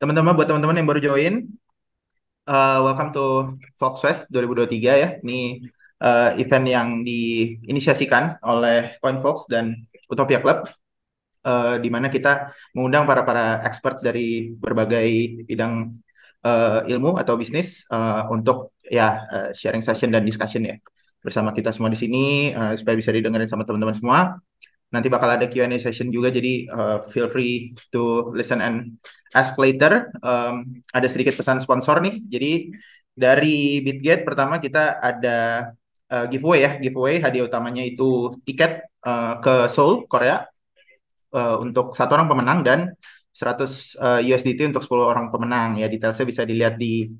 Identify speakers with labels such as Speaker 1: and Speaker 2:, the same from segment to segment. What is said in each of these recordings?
Speaker 1: Teman-teman, buat teman-teman yang baru join, welcome to Foxfest 2023 ya. Ini event yang diinisiasikan oleh CoinFox dan Utopia Club, di mana kita mengundang para expert dari berbagai bidang ilmu atau bisnis untuk ya sharing session dan discussion ya bersama kita semua di sini supaya bisa didengarin sama teman-teman semua. Nanti bakal ada Q&A session juga, jadi feel free to listen and ask later. Ada sedikit pesan sponsor nih. Jadi dari Bitget pertama kita ada giveaway ya. Giveaway hadiah utamanya itu tiket ke Seoul, Korea untuk satu orang pemenang dan 100 USDT untuk 10 orang pemenang. Ya, detailnya bisa dilihat di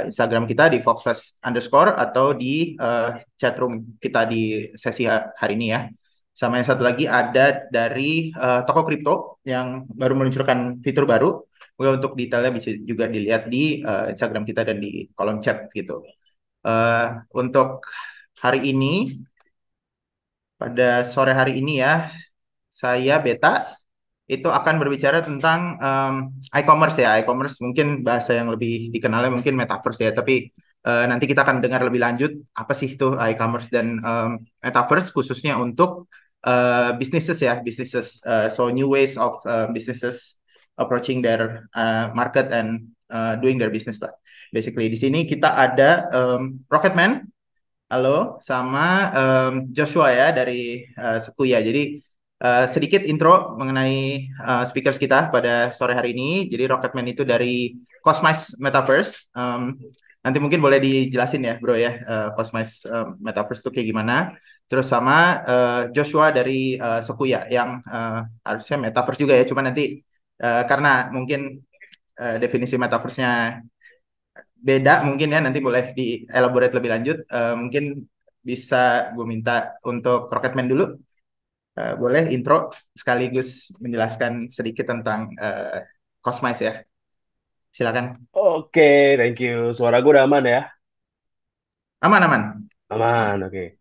Speaker 1: Instagram kita di foxfest underscore atau di chatroom kita di sesi hari ini ya. Sama yang satu lagi ada dari toko kripto yang baru meluncurkan fitur baru. Mungkin untuk detailnya bisa juga dilihat di Instagram kita dan di kolom chat gitu. Untuk hari ini, pada sore hari ini ya, saya Beta itu akan berbicara tentang e-commerce ya. E-commerce mungkin bahasa yang lebih dikenalnya mungkin metaverse ya, tapi nanti kita akan dengar lebih lanjut apa sih itu e-commerce dan metaverse khususnya untuk businesses ya, businesses. So new ways of businesses approaching their market and doing their business lah. Basically di sini kita ada Rocketman. Halo, sama Joshua ya dari Sekuya. Jadi sedikit intro mengenai speakers kita pada sore hari ini. Jadi Rocketman itu dari Cosmice Metaverse. Nanti mungkin boleh dijelasin ya, Bro ya, Cosmice Metaverse itu kayak gimana. Terus sama Joshua dari Sekuya yang harusnya Metaverse juga ya. Cuma nanti karena mungkin definisi Metaverse-nya beda mungkin ya, nanti boleh dielaborate lebih lanjut. Mungkin bisa gue minta untuk Rocketman dulu. Boleh intro sekaligus menjelaskan sedikit tentang Cosmice ya. Silakan.
Speaker 2: Oke, thank you. Suara gue udah aman ya?
Speaker 1: Aman, aman.
Speaker 2: Aman,
Speaker 1: Aman.
Speaker 2: oke.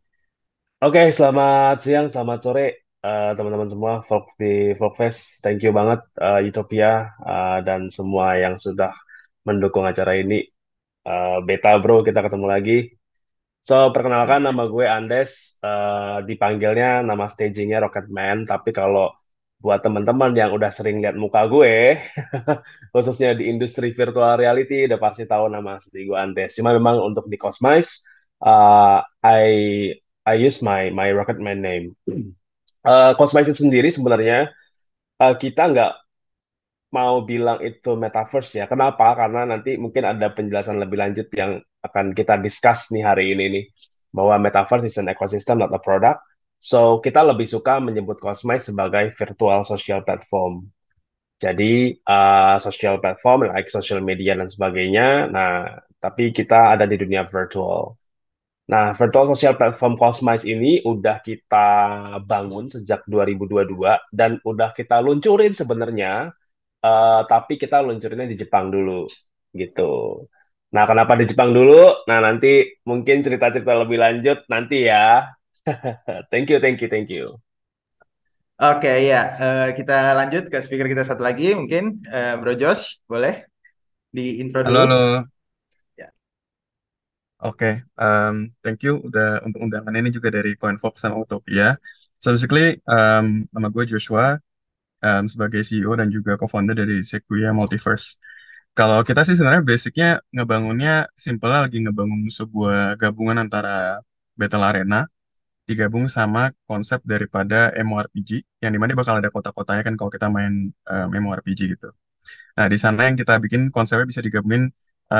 Speaker 2: Oke, selamat siang, selamat sore, teman-teman semua di Vlogfest. Thank you banget, Utopia, dan semua yang sudah mendukung acara ini. Beta bro, kita ketemu lagi. So, perkenalkan nama gue Andes, dipanggilnya nama stagingnya Rocketman, tapi kalau buat teman-teman yang udah sering lihat muka gue, khususnya di industri virtual reality, udah pasti tahu nama asli gue Andes. Cuma memang untuk di Cosmice, I use my Rocketman name. Cosmice itu sendiri sebenarnya kita nggak mau bilang itu metaverse ya. Kenapa? Karena nanti mungkin ada penjelasan lebih lanjut yang akan kita discuss nih hari ini nih. Bahwa metaverse is an ecosystem, not a product. So, kita lebih suka menyebut Cosmice sebagai virtual social platform. Jadi, social platform, like social media dan sebagainya. Nah, tapi kita ada di dunia virtual. Nah, virtual social platform Cosmice ini udah kita bangun sejak 2022 dan udah kita luncurin sebenarnya. Tapi kita luncurinnya di Jepang dulu, gitu. Nah, kenapa di Jepang dulu? Nah, nanti mungkin cerita-cerita lebih lanjut nanti ya. Thank you, thank you, thank you.
Speaker 1: Oke ya, kita lanjut ke speaker kita satu lagi mungkin Bro Josh, boleh di intro
Speaker 3: Halo,
Speaker 1: dulu.
Speaker 3: halo.
Speaker 1: Ya.
Speaker 3: Oke, thank you udah untuk undangan ini juga dari CoinFox sama Utopia. So basically, nama gue Joshua, sebagai CEO dan juga co-founder dari Sequoia Multiverse. Kalau kita sih sebenarnya basicnya ngebangunnya, simpelnya lagi ngebangun sebuah gabungan antara Battle Arena, digabung sama konsep daripada MMORPG, yang dimana bakal ada kota-kotanya kan kalau kita main MMORPG gitu. Nah, di sana yang kita bikin konsepnya bisa digabungin,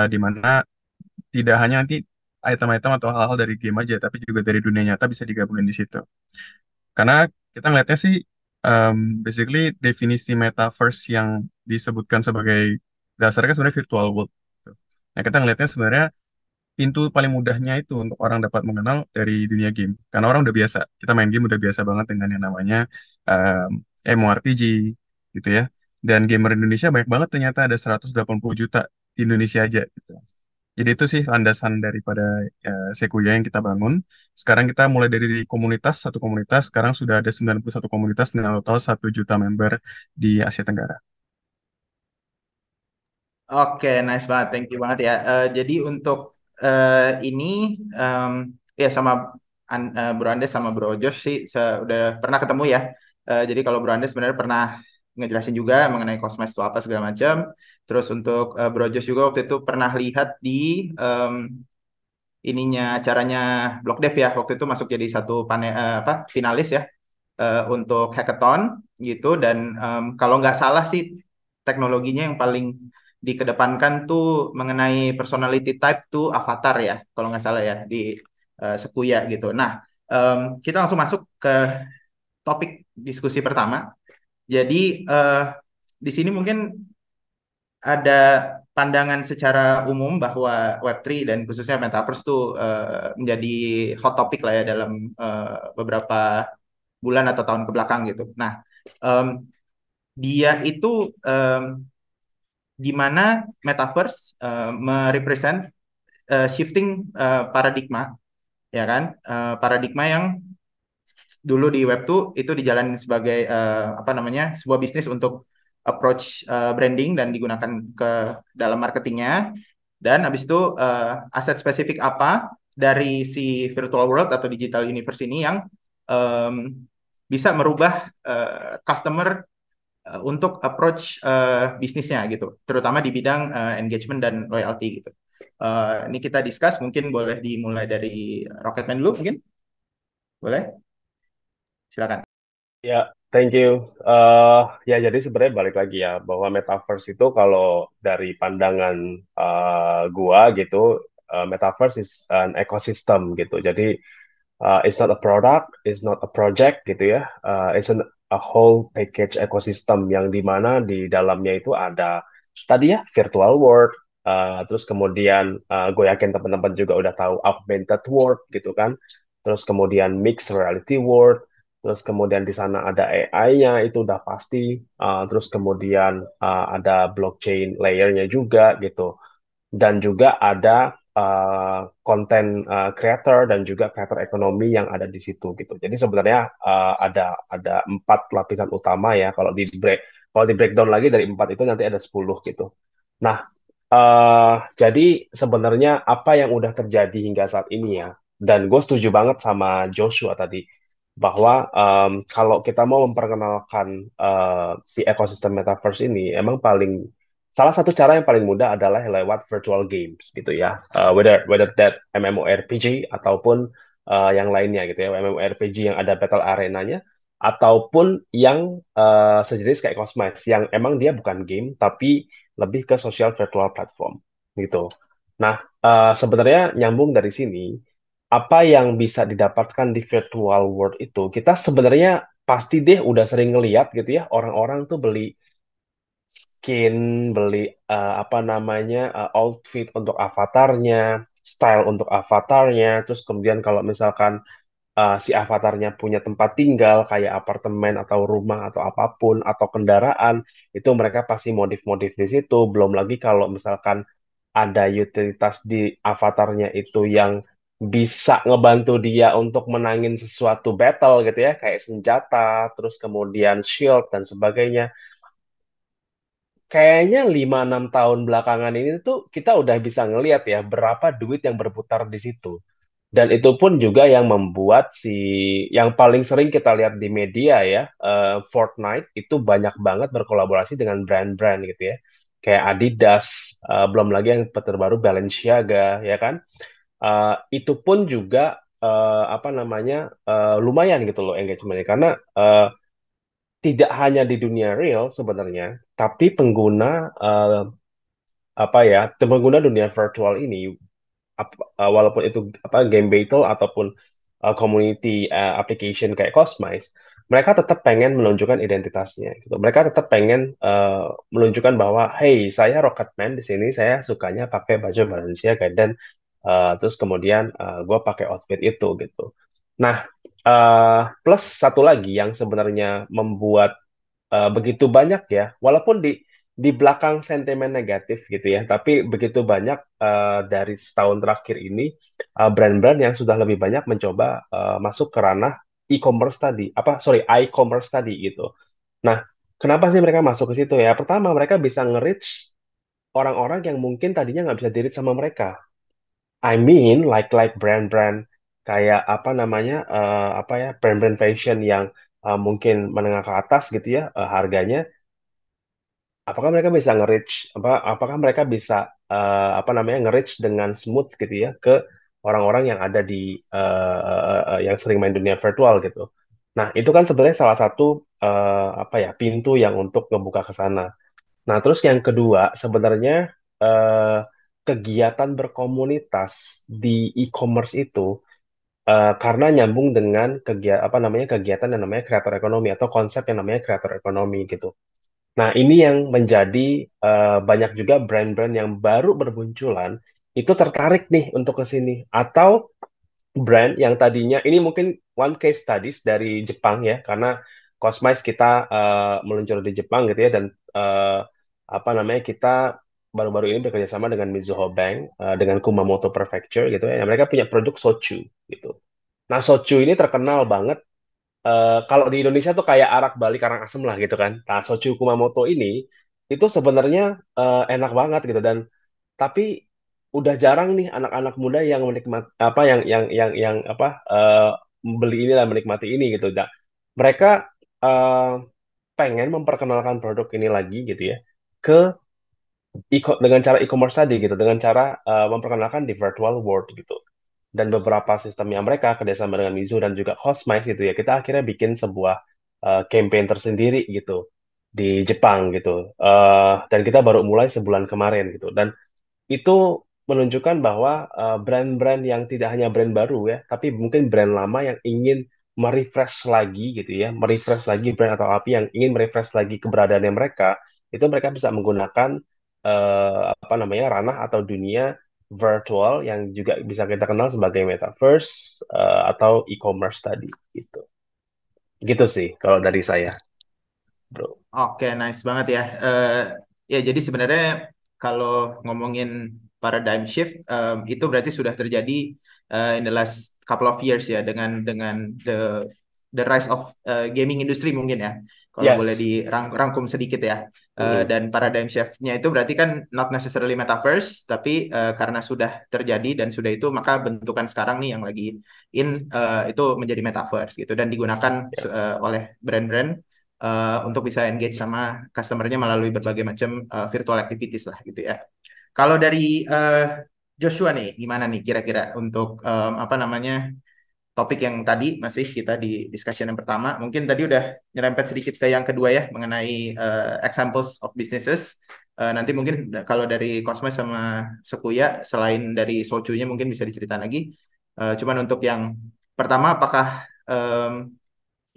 Speaker 3: di mana tidak hanya nanti item-item atau hal-hal dari game aja, tapi juga dari dunia nyata bisa digabungin di situ. Karena kita ngelihatnya sih, um, basically definisi metaverse yang disebutkan sebagai dasarnya kan sebenarnya virtual world, gitu. Nah, kita ngelihatnya sebenarnya pintu paling mudahnya itu untuk orang dapat mengenal dari dunia game. Karena orang udah biasa, kita main game udah biasa banget dengan yang namanya um, MMORPG, gitu ya. Dan gamer Indonesia banyak banget, ternyata ada 180 juta di Indonesia aja, gitu. Jadi itu sih landasan daripada Sekuya yang kita bangun. Sekarang kita mulai dari komunitas, satu komunitas, sekarang sudah ada 91 komunitas dengan total 1 juta member di Asia Tenggara.
Speaker 1: Oke, nice banget. Thank you banget ya. Jadi untuk ini em, ya sama Bro Andes sama Bro Josh sih udah pernah ketemu ya. Jadi kalau Bro Andes sebenarnya pernah ngejelasin juga mengenai Cosmos itu apa segala macam. Terus untuk Bro Josh juga waktu itu pernah lihat di em, ininya acaranya Block Dev ya. Waktu itu masuk jadi satu apa finalis ya untuk hackathon gitu dan kalau nggak salah sih teknologinya yang paling dikedepankan tuh mengenai personality type tuh avatar ya kalau nggak salah ya di Sequoia gitu. Nah kita langsung masuk ke topik diskusi pertama. Jadi eh, di sini mungkin ada pandangan secara umum bahwa Web3 dan khususnya Metaverse tuh menjadi hot topic lah ya dalam beberapa bulan atau tahun ke belakang gitu. Nah, em, dia itu em, gimana metaverse merepresent shifting paradigma, ya kan? Paradigma yang dulu di web tuh itu dijalanin sebagai apa namanya sebuah bisnis untuk approach branding dan digunakan ke dalam marketingnya. Dan habis itu aset spesifik apa dari si virtual world atau digital universe ini yang em, bisa merubah customer untuk approach bisnisnya gitu, terutama di bidang engagement dan loyalty gitu. Ini kita discuss, mungkin boleh dimulai dari Rocketman dulu mungkin, boleh? Silakan.
Speaker 2: Ya, thank you. Ya, jadi sebenarnya balik lagi ya, bahwa metaverse itu kalau dari pandangan gua gitu, metaverse is an ecosystem gitu. Jadi it's not a product, it's not a project gitu ya. A whole package ecosystem yang di mana di dalamnya itu ada tadi ya virtual world, terus kemudian gue yakin teman-teman juga udah tahu augmented world gitu kan. Terus kemudian mixed reality world, terus kemudian di sana ada AI-nya itu udah pasti, terus kemudian ada blockchain layer-nya juga gitu dan juga ada konten creator dan juga creator ekonomi yang ada di situ gitu. Jadi sebenarnya ada empat lapisan utama ya. Kalau di breakdown lagi dari empat itu nanti ada 10 gitu. Nah, jadi sebenarnya apa yang udah terjadi hingga saat ini ya, dan gue setuju banget sama Joshua tadi bahwa kalau kita mau memperkenalkan si ekosistem metaverse ini, emang salah satu cara yang paling mudah adalah lewat virtual games gitu ya. Whether that MMORPG ataupun yang lainnya gitu ya, MMORPG yang ada battle arenanya ataupun yang sejenis kayak Cosmos yang emang dia bukan game tapi lebih ke social virtual platform gitu. Nah, sebenarnya nyambung dari sini, apa yang bisa didapatkan di virtual world itu, kita sebenarnya pasti deh udah sering ngeliat gitu ya, orang-orang tuh beli skin, beli apa namanya outfit untuk avatarnya, style untuk avatarnya, terus kemudian kalau misalkan si avatarnya punya tempat tinggal kayak apartemen atau rumah atau apapun atau kendaraan, itu mereka pasti modif-modif di situ. Belum lagi kalau misalkan ada utilitas di avatarnya itu yang bisa ngebantu dia untuk menangin sesuatu battle gitu ya, kayak senjata, terus kemudian shield dan sebagainya. Kayaknya 5-6 tahun belakangan ini tuh kita udah bisa ngelihat ya berapa duit yang berputar di situ. Dan itu pun juga yang membuat yang paling sering kita lihat di media ya, Fortnite itu banyak banget berkolaborasi dengan brand-brand gitu ya. Kayak Adidas, belum lagi yang terbaru Balenciaga, ya kan? Itu pun juga apa namanya lumayan gitu loh engagementnya karena eh, tidak hanya di dunia real sebenarnya, tapi apa ya, pengguna dunia virtual ini walaupun itu apa game battle ataupun community application kayak Cosmice, mereka tetap pengen menunjukkan identitasnya gitu. Mereka tetap pengen menunjukkan bahwa hey, saya Rocketman di sini, saya sukanya pakai baju Balenciaga dan terus kemudian gue pakai outfit itu gitu. Nah, plus satu lagi yang sebenarnya membuat begitu banyak ya, walaupun di belakang sentimen negatif gitu ya, tapi begitu banyak dari setahun terakhir ini brand-brand yang sudah lebih banyak mencoba masuk ke ranah e-commerce tadi, apa sorry, i-commerce tadi gitu. Nah, kenapa sih mereka masuk ke situ ya? Pertama, mereka bisa nge-reach orang-orang yang mungkin tadinya nggak bisa diri sama mereka. I mean, like brand-brand kayak apa namanya, apa ya, brand-brand fashion yang mungkin menengah ke atas gitu ya, harganya. Apakah mereka bisa nge-reach, apakah mereka bisa apa namanya, nge-reach dengan smooth gitu ya ke orang-orang yang ada di yang sering main dunia virtual gitu. Nah, itu kan sebenarnya salah satu apa ya, pintu yang untuk ngebuka ke sana. Nah, terus yang kedua sebenarnya eh, kegiatan berkomunitas di e-commerce itu karena nyambung dengan kegiatan apa namanya, kegiatan yang namanya creator economy atau konsep yang namanya creator economy gitu. Nah, ini yang menjadi banyak juga brand-brand yang baru bermunculan itu tertarik nih untuk ke sini. Atau brand yang tadinya, ini mungkin one case studies dari Jepang ya, karena Cosmice kita meluncur di Jepang gitu ya, dan eh, apa namanya, kita baru-baru ini bekerja sama dengan Mizuho Bank, dengan Kumamoto Prefecture gitu ya. Mereka punya produk soju gitu. Nah, soju ini terkenal banget. Kalau di Indonesia tuh kayak arak Bali Karangasem lah gitu kan. Nah, soju Kumamoto ini itu sebenarnya enak banget gitu, dan tapi udah jarang nih anak-anak muda yang menikmati apa yang apa beli ini dan menikmati ini gitu. Nah, mereka eh, pengen memperkenalkan produk ini lagi gitu ya ke dengan cara e-commerce tadi gitu, dengan cara memperkenalkan di virtual world gitu. Dan beberapa sistemnya mereka kerjasama dengan Mizu dan juga Cosmice gitu ya, kita akhirnya bikin sebuah campaign tersendiri gitu di Jepang gitu. Dan kita baru mulai sebulan kemarin gitu. Dan itu menunjukkan bahwa brand-brand yang tidak hanya brand baru ya, tapi mungkin brand lama yang ingin merefresh lagi gitu ya, merefresh lagi brand atau api yang ingin merefresh lagi keberadaannya mereka, itu mereka bisa menggunakan apa namanya, ranah atau dunia virtual yang juga bisa kita kenal sebagai metaverse atau e-commerce tadi gitu. Gitu sih kalau dari saya, bro.
Speaker 1: Oke, nice banget ya. Ya, jadi sebenarnya kalau ngomongin paradigm shift, itu berarti sudah terjadi in the last couple of years ya, dengan the rise of gaming industry mungkin ya. Kalau boleh
Speaker 2: Yes.
Speaker 1: dirangkum sedikit ya.
Speaker 2: Mhm.
Speaker 1: Dan paradigm shift-nya itu berarti kan not necessarily metaverse, tapi karena sudah terjadi dan sudah itu, maka bentukan sekarang nih yang lagi itu menjadi metaverse gitu, dan digunakan
Speaker 2: Ya.
Speaker 1: oleh brand-brand untuk bisa engage sama customernya melalui berbagai macam virtual activities lah gitu ya. Kalau dari Joshua nih, gimana nih kira-kira untuk apa namanya, topik yang tadi masih kita di discussion yang pertama, mungkin tadi udah nyerempet sedikit ke yang kedua ya, mengenai examples of businesses. Nanti mungkin kalau dari Cosmo sama Sekuya, selain dari Sojunya mungkin bisa diceritain lagi. Cuman untuk yang pertama, apakah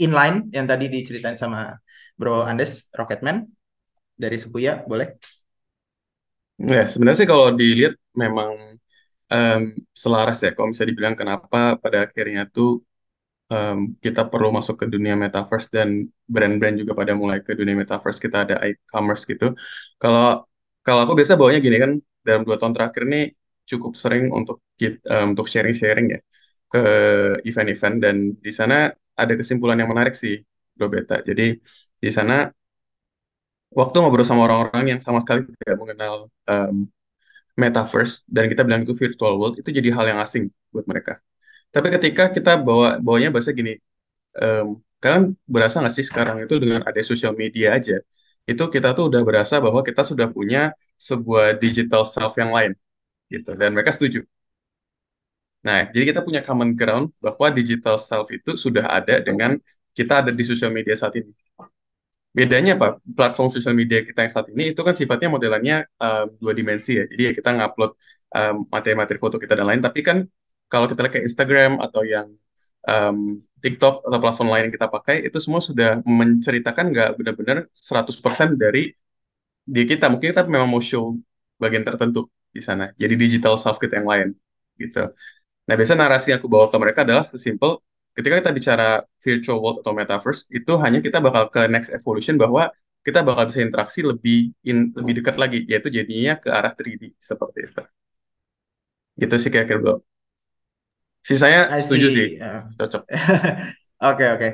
Speaker 1: inline yang tadi diceritain sama Bro Andes, Rocketman dari Sekuya, boleh?
Speaker 3: Ya, sebenarnya sih kalau dilihat memang em, selaras ya. Kalau bisa dibilang kenapa pada akhirnya tuh em, kita perlu masuk ke dunia metaverse dan brand-brand juga pada mulai ke dunia metaverse, kita ada e-commerce gitu. Kalau kalau aku biasa bawanya gini kan, dalam 2 tahun terakhir ini cukup sering untuk untuk sharing-sharing ya ke event-event, dan di sana ada kesimpulan yang menarik sih, Bro Beta. Jadi di sana waktu ngobrol sama orang-orang yang sama sekali tidak mengenal em, metaverse dan kita bilang itu virtual world, itu jadi hal yang asing buat mereka. Tapi ketika kita bawanya bahasa gini, em, kalian berasa nggak sih sekarang itu dengan ada sosial media aja, itu kita tuh udah berasa bahwa kita sudah punya sebuah digital self yang lain gitu, dan mereka setuju. Nah, jadi kita punya common ground bahwa digital self itu sudah ada dengan kita ada di sosial media saat ini. Bedanya apa? Platform sosial media kita yang saat ini itu kan sifatnya modelannya 2 dimensi ya. Jadi ya kita ngupload materi-materi foto kita dan lain. Tapi kan kalau kita lihat ke Instagram atau yang um, TikTok atau platform lain yang kita pakai, itu semua sudah menceritakan nggak benar-benar 100% dari diri kita. Mungkin kita memang mau show bagian tertentu di sana. Jadi digital self kita yang lain gitu. Nah, biasanya narasi yang aku bawa ke mereka adalah sesimpel, ketika kita bicara virtual world atau metaverse, itu hanya kita bakal ke next evolution bahwa kita bakal bisa interaksi lebih dekat lagi, yaitu jadinya ke arah 3D seperti itu. Gitu sih kira-kira, bro. Sisanya
Speaker 1: I
Speaker 3: setuju sih,
Speaker 1: see.
Speaker 3: cocok.
Speaker 1: Oke, oke.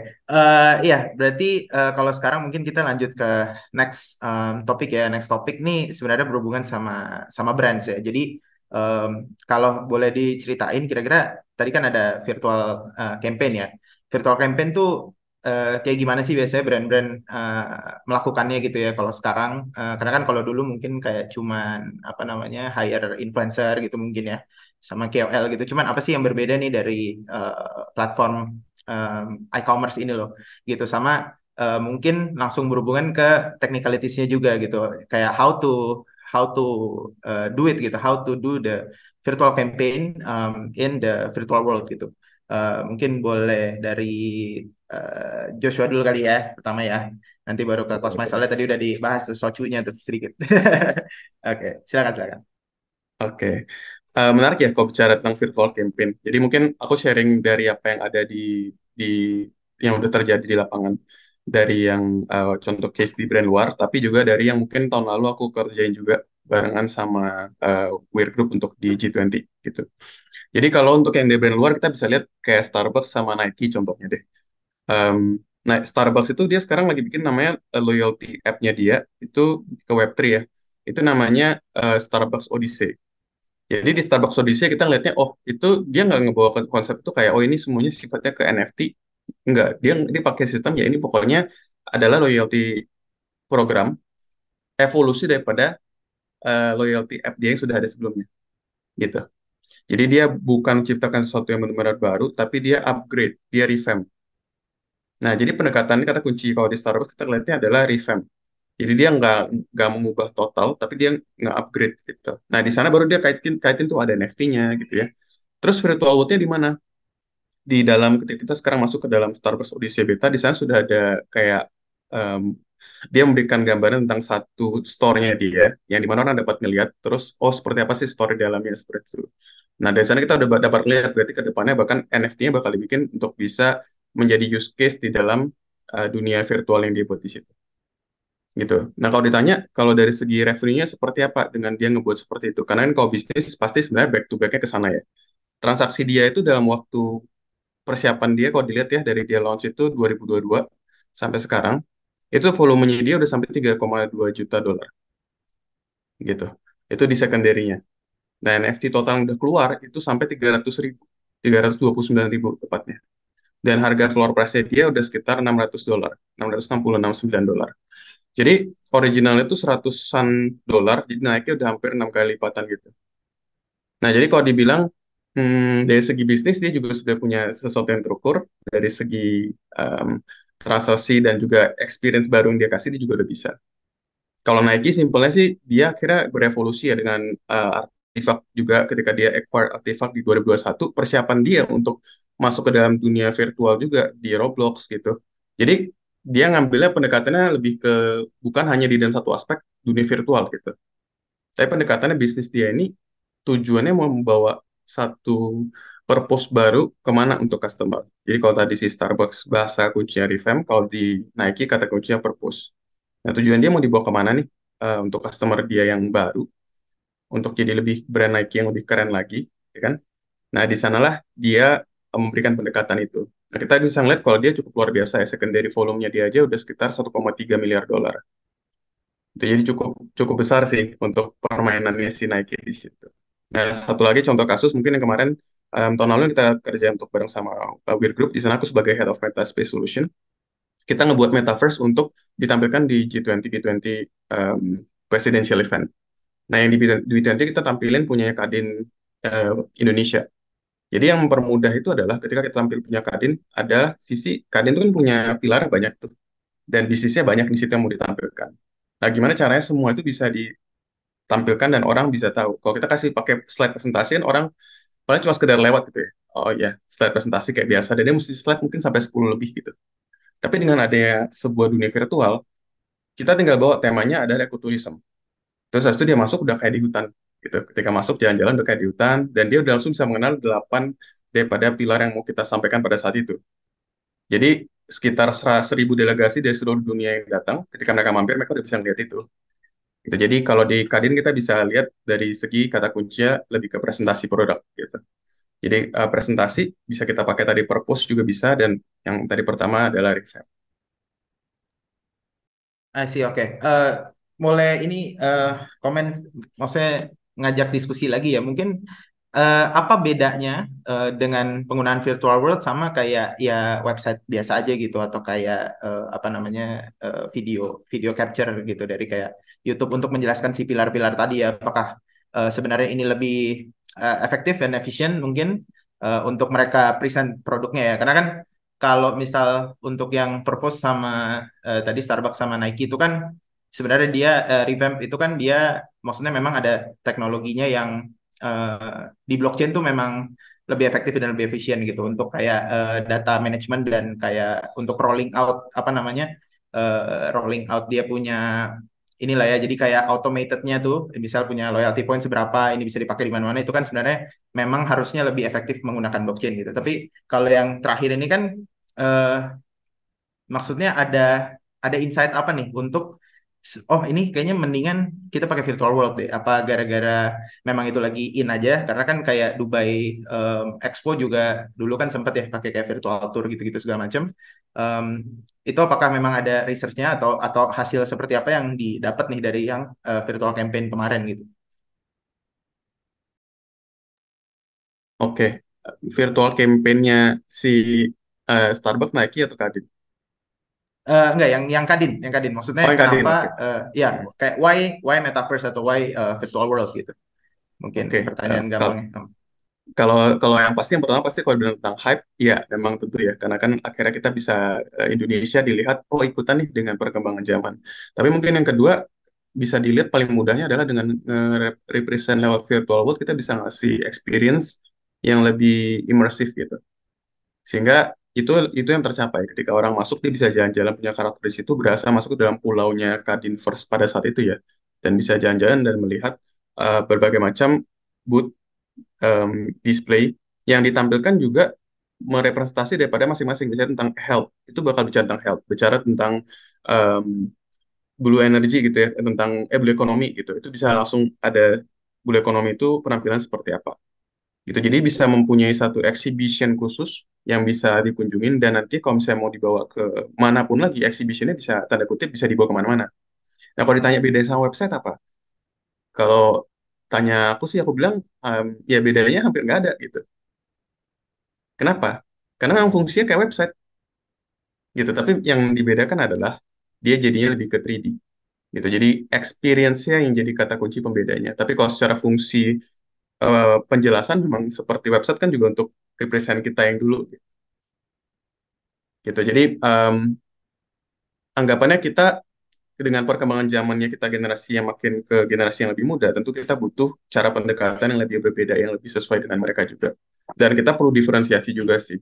Speaker 1: Iya, berarti kalau sekarang mungkin kita lanjut ke next topik ya. Next topik nih sebenarnya berhubungan sama sama brands ya. Jadi em, kalau boleh diceritain, kira-kira tadi kan ada virtual campaign ya. Virtual campaign tuh kayak gimana sih biasanya brand-brand melakukannya gitu ya. Kalau sekarang, karena kan kalau dulu mungkin kayak cuman apa namanya hire influencer gitu mungkin ya, sama KOL gitu. Cuman apa sih yang berbeda nih dari platform e-commerce ini loh gitu sama mungkin langsung berhubungan ke technicalitiesnya juga gitu kayak how to do it gitu, how to do the virtual campaign in the virtual world gitu. Mungkin boleh dari Joshua dulu kali ya pertama ya, nanti baru ke
Speaker 2: Oke,
Speaker 1: Cosmo
Speaker 2: oke.
Speaker 1: soalnya tadi udah dibahas tuh socunya tuh sedikit. Oke, silakan silakan.
Speaker 3: Oke. Menarik ya kalau bicara tentang virtual campaign. Jadi mungkin aku sharing dari apa yang ada di yang udah terjadi di lapangan. Dari yang contoh case di brand luar, tapi juga dari yang mungkin tahun lalu aku kerjain juga barengan sama Weir Group untuk di G20 gitu. Jadi kalau untuk yang di brand luar kita bisa lihat kayak Starbucks sama Nike contohnya deh. Um, nah, Starbucks itu dia sekarang lagi bikin namanya loyalty app-nya dia itu ke Web3 ya. Itu namanya Starbucks Odyssey. Jadi di Starbucks Odyssey kita ngeliatnya, oh itu dia nggak ngebawa konsep itu kayak, oh ini semuanya sifatnya ke NFT. Enggak, dia pakai sistem ya ini pokoknya adalah loyalty program, evolusi daripada loyalty app dia yang sudah ada sebelumnya, gitu. Jadi dia bukan menciptakan sesuatu yang benar-benar baru, tapi dia upgrade, dia revamp. Nah, jadi pendekatannya kata kunci kalau di Starbucks kita lihatnya adalah revamp. Jadi dia nggak mengubah total, tapi dia nge-upgrade gitu. Nah, di sana baru dia kaitin kaitin tuh ada NFT-nya gitu ya. Terus virtual world-nya di mana? Di dalam ketika kita sekarang masuk ke dalam Starbucks Odyssey Beta, di sana sudah ada kayak em, dia memberikan gambaran tentang satu store-nya dia, yang dimana orang dapat ngelihat, terus oh seperti apa sih store di dalamnya seperti itu. Nah dari sana kita udah dapat lihat berarti ke depannya bahkan NFT-nya bakal dibikin untuk bisa menjadi use case di dalam dunia virtual yang dia buat di situ. Gitu. Nah kalau ditanya kalau dari segi revenue-nya seperti apa dengan dia ngebuat seperti itu, karena kan kalau bisnis pasti sebenarnya back to back-nya ke sana ya. Transaksi dia itu dalam waktu persiapan dia kalau dilihat ya dari dia launch itu 2022 sampai sekarang itu volumenya dia udah sampai 3,2 juta dolar gitu. Itu di secondary-nya. Nah, NFT total yang udah keluar itu sampai 300 ribu, 329 ribu tepatnya. Dan harga floor price-nya dia udah sekitar 600 dolar, 666,9 dolar. Jadi originalnya itu seratusan dolar, jadi naiknya udah hampir 6 kali lipatan gitu. Nah, jadi kalau dibilang dari segi bisnis dia juga sudah punya sesuatu yang terukur, dari segi em, transaksi dan juga experience baru yang dia kasih dia juga udah bisa. Kalau Nike simpelnya sih dia akhirnya berevolusi ya dengan Artifact juga ketika dia acquire Artifact di 2021 persiapan dia untuk masuk ke dalam dunia virtual juga di Roblox gitu. Jadi dia ngambilnya pendekatannya lebih ke bukan hanya di dalam satu aspek dunia virtual gitu. Tapi pendekatannya bisnis dia ini tujuannya mau membawa satu purpose baru kemana untuk customer. Jadi kalau tadi si Starbucks bahasa kuncinya revamp, kalau di Nike kata kuncinya purpose. Nah tujuan dia mau dibawa kemana nih untuk customer dia yang baru, untuk jadi lebih brand Nike yang lebih keren lagi, ya kan? Nah di sanalah dia memberikan pendekatan itu. Nah, kita bisa ngeliat kalau dia cukup luar biasa ya, secondary volume-nya dia aja udah sekitar 1,3 miliar dolar. Itu jadi cukup cukup besar sih untuk permainannya si Nike di situ. Nah, satu lagi contoh kasus mungkin yang kemarin tahun lalu kita kerja untuk bareng sama Weir Group. Di sana aku sebagai Head of Meta Space Solution. Kita ngebuat Metaverse untuk ditampilkan di G20 G20 Presidential Event. Nah, yang di G20 kita tampilin punya Kadin Indonesia. Jadi yang mempermudah itu adalah ketika kita tampil punya Kadin, adalah sisi Kadin itu kan punya pilar banyak tuh. Dan bisnisnya banyak di situ yang mau ditampilkan. Nah, gimana caranya semua itu bisa ditampilkan dan orang bisa tahu. Kalau kita kasih pakai slide presentasi, kan orang paling cuma sekedar lewat gitu ya. Oh iya, slide presentasi kayak biasa. Dan dia mesti slide mungkin sampai 10 lebih gitu. Tapi dengan adanya sebuah dunia virtual, kita tinggal bawa temanya ada ekoturism. Terus habis itu dia masuk udah kayak di hutan gitu. Ketika masuk jalan-jalan udah kayak di hutan dan dia udah langsung bisa mengenal 8 daripada pilar yang mau kita sampaikan pada saat itu. Jadi sekitar 1.000 delegasi dari seluruh dunia yang datang, ketika mereka mampir mereka udah bisa lihat itu. Gitu. Jadi kalau di Kadin kita bisa lihat dari segi kata kuncinya lebih ke presentasi produk gitu. Jadi presentasi bisa kita pakai tadi purpose juga bisa, dan yang tadi pertama adalah revamp.
Speaker 1: I see, oke. Mulai ini komen, maksudnya ngajak diskusi lagi ya. Mungkin apa bedanya dengan penggunaan virtual world sama kayak ya website biasa aja gitu, atau kayak apa namanya video video capture gitu dari kayak YouTube untuk menjelaskan si pilar-pilar tadi ya. Apakah sebenarnya ini lebih efektif dan efisien mungkin untuk mereka present produknya ya? Karena kan kalau misal untuk yang purpose sama tadi Starbucks sama Nike itu kan sebenarnya dia revamp itu kan dia maksudnya memang ada teknologinya yang di blockchain tuh memang lebih efektif dan lebih efisien gitu untuk kayak data management dan kayak untuk rolling out apa namanya rolling out dia punya inilah ya, jadi kayak automatednya tuh misal punya loyalty point seberapa ini bisa dipakai di mana-mana itu kan sebenarnya memang harusnya lebih efektif menggunakan blockchain gitu. Tapi kalau yang terakhir ini kan eh, maksudnya ada insight apa nih untuk oh ini kayaknya mendingan kita pakai virtual world deh. Apa gara-gara memang itu lagi in aja? Karena kan kayak Dubai Expo juga dulu kan sempat ya pakai kayak virtual tour gitu-gitu segala macam. Em, itu apakah memang ada researchnya atau hasil seperti apa yang didapat nih dari yang virtual campaign kemarin gitu?
Speaker 3: Oke, virtual campaign-nya si Starbucks, Nike atau Kadin?
Speaker 1: Enggak, yang Kadin. Maksudnya
Speaker 3: Oh, yang Kadin,
Speaker 1: kenapa
Speaker 3: oke.
Speaker 1: ya
Speaker 3: Hmm.
Speaker 1: kayak why metaverse atau why virtual world gitu? Mungkin
Speaker 3: Oke,
Speaker 1: pertanyaan gampangnya.
Speaker 3: kalau kalau yang pasti yang pertama pasti kalau bilang tentang hype, ya memang tentu ya, karena kan akhirnya kita bisa Indonesia dilihat oh ikutan nih dengan perkembangan zaman. Tapi mungkin yang kedua bisa dilihat paling mudahnya adalah dengan represent lewat virtual world kita bisa ngasih experience yang lebih immersive gitu. Sehingga itu yang tercapai ketika orang masuk dia bisa jalan-jalan punya karakter di situ berasa masuk ke dalam pulaunya Kadinverse pada saat itu ya, dan bisa jalan-jalan dan melihat berbagai macam booth display yang ditampilkan juga merepresentasi daripada masing-masing. Bicara tentang health itu bakal bicara tentang health, bicara tentang em, blue energy gitu ya, tentang blue ekonomi gitu, itu bisa langsung ada blue ekonomi itu penampilan seperti apa gitu. Jadi bisa mempunyai satu exhibition khusus yang bisa dikunjungin, dan nanti kalau misalnya mau dibawa ke manapun lagi, exhibitionnya bisa tanda kutip bisa dibawa kemana-mana. Nah kalau ditanya beda sama website apa? Kalau tanya aku sih aku bilang ya bedanya hampir nggak ada gitu. Kenapa? Karena memang fungsinya kayak website gitu, tapi yang dibedakan adalah dia jadinya lebih ke 3D gitu. Jadi experience-nya yang jadi kata kunci pembedanya. Tapi kalau secara fungsi penjelasan memang seperti website kan juga untuk represent kita yang dulu gitu. Jadi anggapannya kita dengan perkembangan zamannya kita generasi yang makin ke generasi yang lebih muda, tentu kita butuh cara pendekatan yang lebih berbeda, yang lebih sesuai dengan mereka juga. Dan kita perlu diferensiasi juga sih,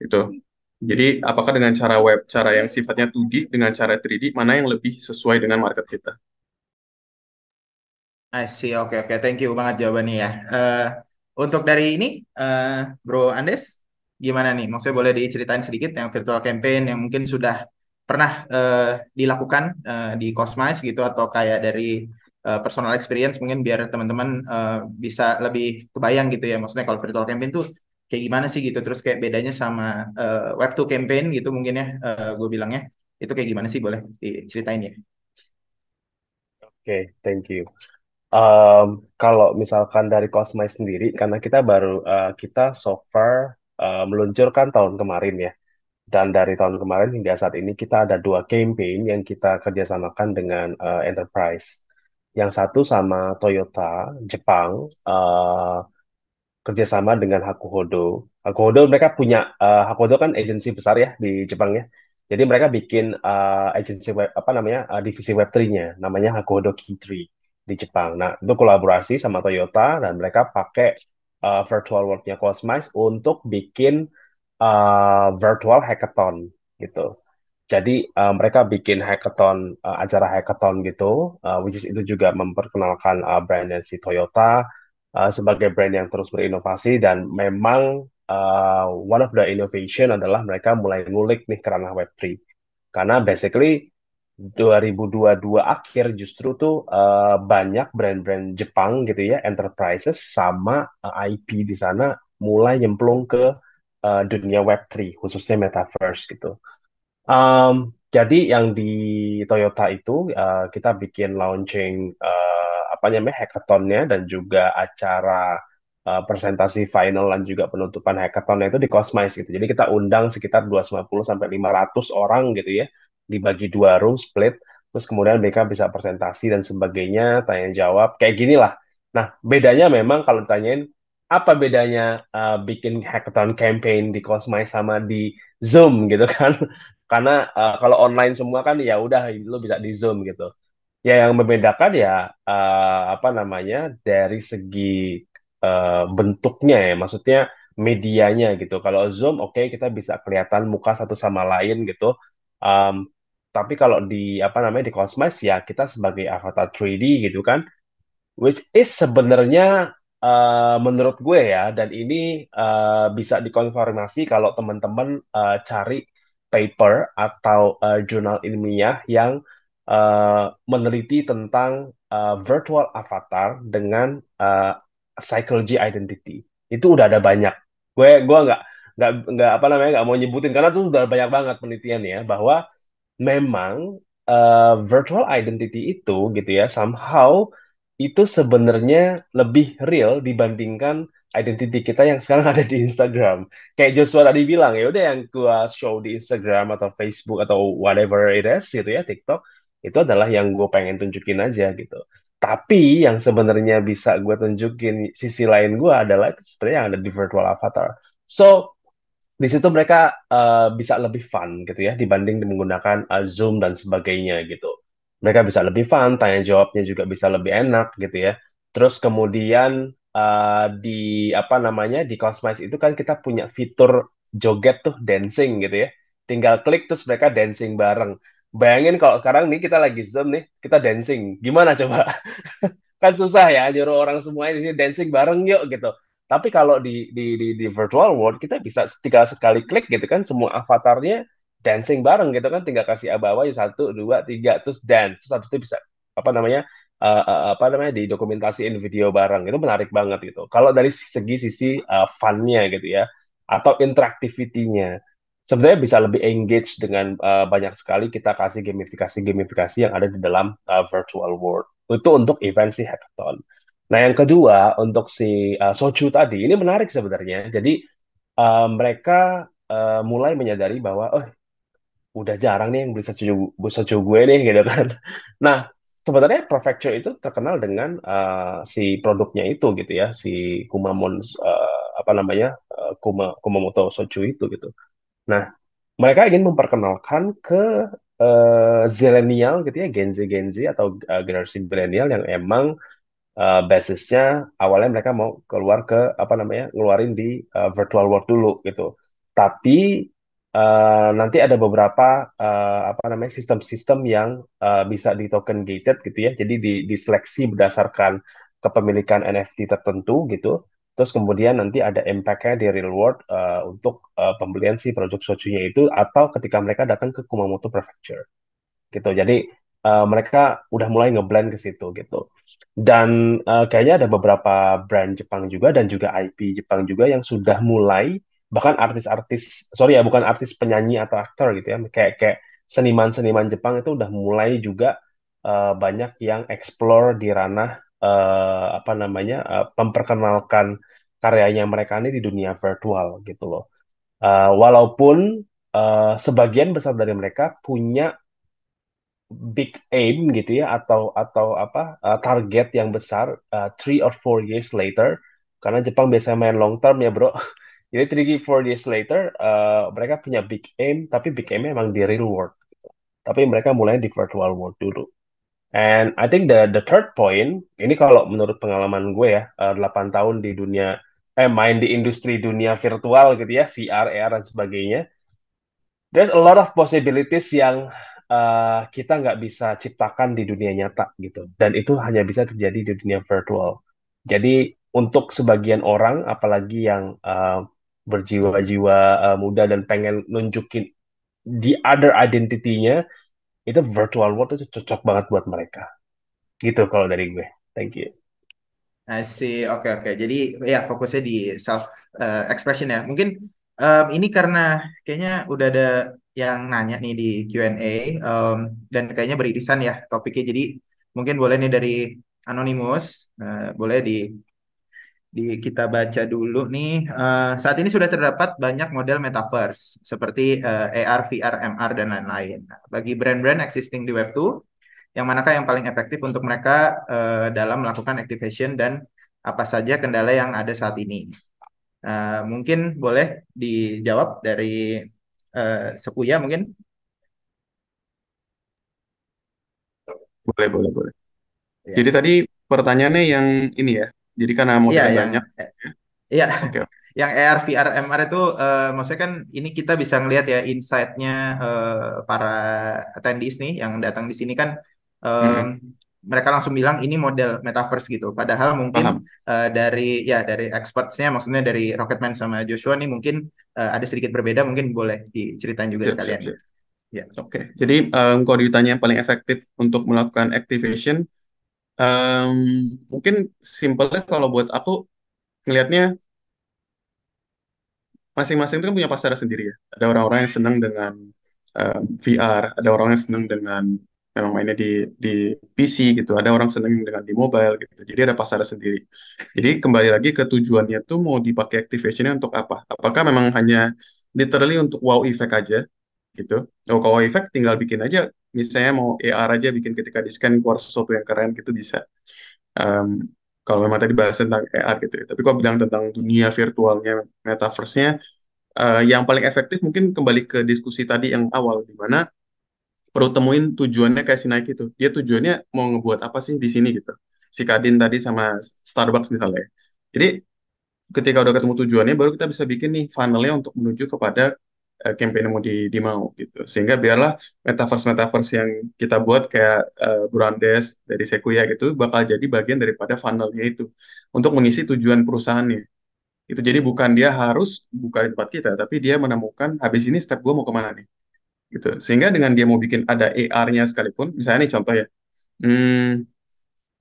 Speaker 3: gitu. Jadi apakah dengan cara web, cara yang sifatnya 2D, dengan cara 3D, mana yang lebih sesuai dengan market kita?
Speaker 1: I see, oke oke, thank you banget jawabannya ya. Untuk dari ini, eh, Bro Andes, gimana nih? Maksudnya boleh diceritain sedikit yang virtual campaign yang mungkin sudah pernah dilakukan di Cosmice gitu, atau kayak dari personal experience mungkin biar teman-teman bisa lebih kebayang gitu ya. Maksudnya kalau virtual campaign tuh kayak gimana sih gitu, terus kayak bedanya sama web to campaign gitu mungkin ya, gue bilangnya. Itu kayak gimana sih, boleh diceritain ya?
Speaker 2: Oke, thank you. Kalau misalkan dari Cosmic sendiri, karena kita baru kita so far meluncurkan tahun kemarin ya, dan dari tahun kemarin hingga saat ini kita ada dua campaign yang kita kerjasamakan dengan enterprise. Yang satu sama Toyota Jepang, kerjasama dengan Hakuhodo. Hakuhodo mereka punya Hakuhodo kan agensi besar ya di Jepang ya. Jadi mereka bikin agensi web apa namanya divisi web 3-nya namanya Hakuhodo Key 3 di Jepang. Nah, itu kolaborasi sama Toyota dan mereka pakai virtual world-nya Cosmice untuk bikin virtual hackathon gitu. Jadi mereka bikin hackathon, acara hackathon gitu, which is itu juga memperkenalkan brandnya si Toyota sebagai brand yang terus berinovasi dan memang one of the innovation adalah mereka mulai ngulik nih ke ranah Web3. Karena basically 2022 akhir justru tuh banyak brand-brand Jepang gitu ya, enterprises sama IP di sana mulai nyemplung ke dunia Web3 khususnya metaverse gitu. Jadi yang di Toyota itu kita bikin launching apa namanya hackathonnya dan juga acara presentasi final dan juga penutupan hackathonnya itu di Cosmice gitu. Jadi kita undang sekitar 250 sampai 500 orang gitu ya, dibagi dua room split. Terus kemudian mereka bisa presentasi dan sebagainya, tanya jawab kayak gini lah. Nah, bedanya memang kalau ditanyain apa bedanya bikin hackathon campaign di Cosmice sama di Zoom gitu kan? Karena kalau online semua kan ya udah lu bisa di Zoom gitu. Ya yang membedakan ya apa namanya dari segi bentuknya ya, maksudnya medianya gitu. Kalau Zoom oke kita bisa kelihatan muka satu sama lain gitu. Um, tapi kalau di apa namanya di Cosmice ya kita sebagai avatar 3D gitu kan, which is sebenarnya menurut gue ya, dan ini bisa dikonfirmasi kalau teman-teman cari paper atau jurnal ilmiah yang meneliti tentang virtual avatar dengan psychology identity. Itu udah ada banyak. Gue nggak apa namanya nggak mau nyebutin karena itu udah banyak banget penelitian ya bahwa memang virtual identity itu gitu ya somehow itu sebenarnya lebih real dibandingkan identity kita yang sekarang ada di Instagram. Kayak Joshua tadi bilang ya udah yang gua show di Instagram atau Facebook atau whatever it is gitu ya TikTok itu adalah yang gue pengen tunjukin aja gitu. Tapi yang sebenarnya bisa gue tunjukin sisi lain gue adalah itu sebenarnya yang ada di virtual avatar. So di situ mereka bisa lebih fun gitu ya dibanding menggunakan Zoom dan sebagainya gitu. Mereka bisa lebih fun, tanya jawabnya juga bisa lebih enak gitu ya. Terus kemudian di apa namanya di Cosmice itu kan kita punya fitur joget tuh dancing gitu ya. Tinggal klik terus mereka dancing bareng. Bayangin kalau sekarang nih kita lagi Zoom nih, kita dancing. Gimana coba? Kan susah ya nyuruh orang semuanya di sini dancing bareng yuk gitu. Tapi kalau di virtual world kita bisa tinggal sekali klik gitu kan semua avatarnya dancing bareng gitu kan tinggal kasih aba-aba ya satu dua tiga terus dance terus habis itu bisa apa namanya apa namanya didokumentasiin video bareng itu menarik banget gitu. Kalau dari segi sisi fun-nya gitu ya atau interactivity-nya sebenarnya bisa lebih engage dengan banyak sekali kita kasih gamifikasi-gamifikasi yang ada di dalam virtual world. Itu untuk event si hackathon. Nah, yang kedua untuk si Soju tadi ini menarik sebenarnya. Jadi mereka mulai menyadari bahwa oh udah jarang nih yang beli soju gue nih gitu kan. Nah, sebenarnya Prefecture itu terkenal dengan si produknya itu gitu ya, si Kumamon apa namanya Kumamoto Soju itu gitu. Nah, mereka ingin memperkenalkan ke zilenial gitu ya, Gen Z atau generasi milenial yang emang basisnya awalnya mereka mau keluar ke apa namanya ngeluarin di virtual world dulu gitu. Tapi nanti ada beberapa apa namanya sistem-sistem yang bisa di token gated gitu ya. Jadi diseleksi berdasarkan kepemilikan NFT tertentu gitu. Terus kemudian nanti ada impact-nya di real world untuk pembelian si produk sojunya itu atau ketika mereka datang ke Kumamoto Prefecture gitu. Jadi mereka udah mulai ngeblend ke situ gitu. Dan kayaknya ada beberapa brand Jepang juga dan juga IP Jepang juga yang sudah mulai bahkan artis-artis sorry ya bukan artis penyanyi atau aktor gitu ya kayak kayak seniman-seniman Jepang itu udah mulai juga banyak yang explore di ranah apa namanya memperkenalkan karyanya mereka ini di dunia virtual gitu loh. Walaupun sebagian besar dari mereka punya big aim gitu ya atau apa target yang besar 3 or 4 years later karena Jepang biasanya main long term ya bro. Jadi 3 4 years later mereka punya big aim tapi big aimnya emang di real world tapi mereka mulai di virtual world dulu. And I think the third point ini kalau menurut pengalaman gue ya 8 tahun di dunia main di industri dunia virtual gitu ya VR AR dan sebagainya. There's a lot of possibilities yang kita nggak bisa ciptakan di dunia nyata gitu. Dan itu hanya bisa terjadi di dunia virtual. Jadi untuk sebagian orang, apalagi yang berjiwa-jiwa muda dan pengen nunjukin the other identity-nya, itu virtual world itu cocok banget buat mereka. Gitu kalau dari gue. Thank you.
Speaker 1: I see. Oke, oke. Jadi ya fokusnya di self expression ya. Mungkin ini karena kayaknya udah ada yang nanya nih di Q&A, dan kayaknya beririsan ya topiknya. Jadi mungkin boleh nih dari Anonymous, boleh kita baca dulu nih. Saat ini sudah terdapat banyak model metaverse seperti AR, VR, MR dan lain-lain. Nah, bagi brand-brand existing di Web2, yang manakah yang paling efektif untuk mereka dalam melakukan activation dan apa saja kendala yang ada saat ini? Mungkin boleh dijawab dari Sekuya mungkin.
Speaker 3: Boleh, boleh, boleh. Jadi
Speaker 1: Ya,
Speaker 3: tadi pertanyaannya yang ini ya. Jadi karena
Speaker 1: iya
Speaker 3: modelnya
Speaker 1: yang
Speaker 3: banyak.
Speaker 1: iya
Speaker 3: Oke.
Speaker 1: yang AR, VR, MR itu maksudnya kan ini kita bisa ngelihat ya insight-nya para attendees nih yang datang di sini kan em,
Speaker 3: Mm-mm.
Speaker 1: mereka langsung bilang ini model metaverse gitu. Padahal mungkin
Speaker 3: Paham.
Speaker 1: dari experts-nya maksudnya dari Rocketman sama Joshua nih mungkin ada sedikit berbeda, mungkin boleh diceritain juga
Speaker 3: Siap, siap,
Speaker 1: sekalian
Speaker 3: siap.
Speaker 1: gitu. Ya.
Speaker 3: Oke. Jadi kalau ditanya yang paling efektif untuk melakukan activation, em, mungkin simpelnya kalau buat aku ngelihatnya masing-masing itu kan punya pasar sendiri ya. Ada orang-orang yang senang dengan VR, ada orang yang senang dengan memang mainnya di PC gitu, ada orang senang dengan di mobile gitu. Jadi ada pasar sendiri. Jadi kembali lagi ke tujuannya tuh mau dipakai activationnya untuk apa? Apakah memang hanya literally untuk wow effect aja gitu? Oh, kalau wow effect tinggal bikin aja, misalnya mau AR aja bikin ketika di scan keluar sesuatu yang keren gitu bisa. Em, kalau memang tadi bahas tentang AR gitu ya. Tapi kalau bilang tentang dunia virtualnya, metaverse-nya, yang paling efektif mungkin kembali ke diskusi tadi yang awal, di mana perlu temuin tujuannya kayak si Nike itu. Dia tujuannya mau ngebuat apa sih di sini gitu. Si Kadin tadi sama Starbucks misalnya. Jadi ketika udah ketemu tujuannya, baru kita bisa bikin nih funnelnya untuk menuju kepada campaign yang mau di mau gitu. Sehingga biarlah metaverse-metaverse yang kita buat kayak Brandes dari Sequoia gitu bakal jadi bagian daripada funnelnya itu untuk mengisi tujuan perusahaannya. Itu jadi bukan dia harus buka di tempat kita, tapi dia menemukan habis ini step gue mau kemana nih, gitu. Sehingga dengan dia mau bikin ada AR-nya sekalipun, misalnya nih contoh ya, hmm,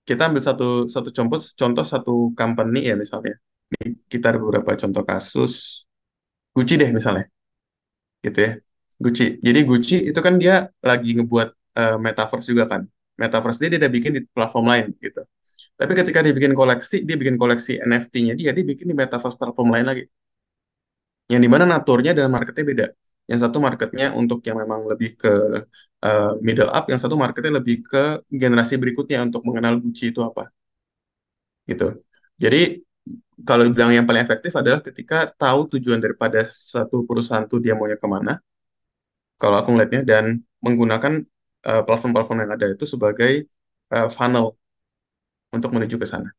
Speaker 3: kita ambil satu satu contoh satu company ya misalnya. Nih, kita ada beberapa contoh kasus Gucci deh misalnya, gitu ya. Gucci. Jadi Gucci itu kan dia lagi ngebuat metaverse juga kan. Metaverse dia udah bikin di platform lain gitu. Tapi ketika dia bikin koleksi NFT-nya dia bikin di metaverse platform lain lagi. Yang dimana naturnya dan marketnya beda. Yang satu marketnya untuk yang memang lebih ke middle up, yang satu marketnya lebih ke generasi berikutnya untuk mengenal Gucci itu apa, gitu. Jadi kalau dibilang yang paling efektif adalah ketika tahu tujuan daripada satu perusahaan itu dia maunya kemana, kalau aku ngelihatnya, dan menggunakan platform-platform yang ada itu sebagai funnel untuk menuju ke sana.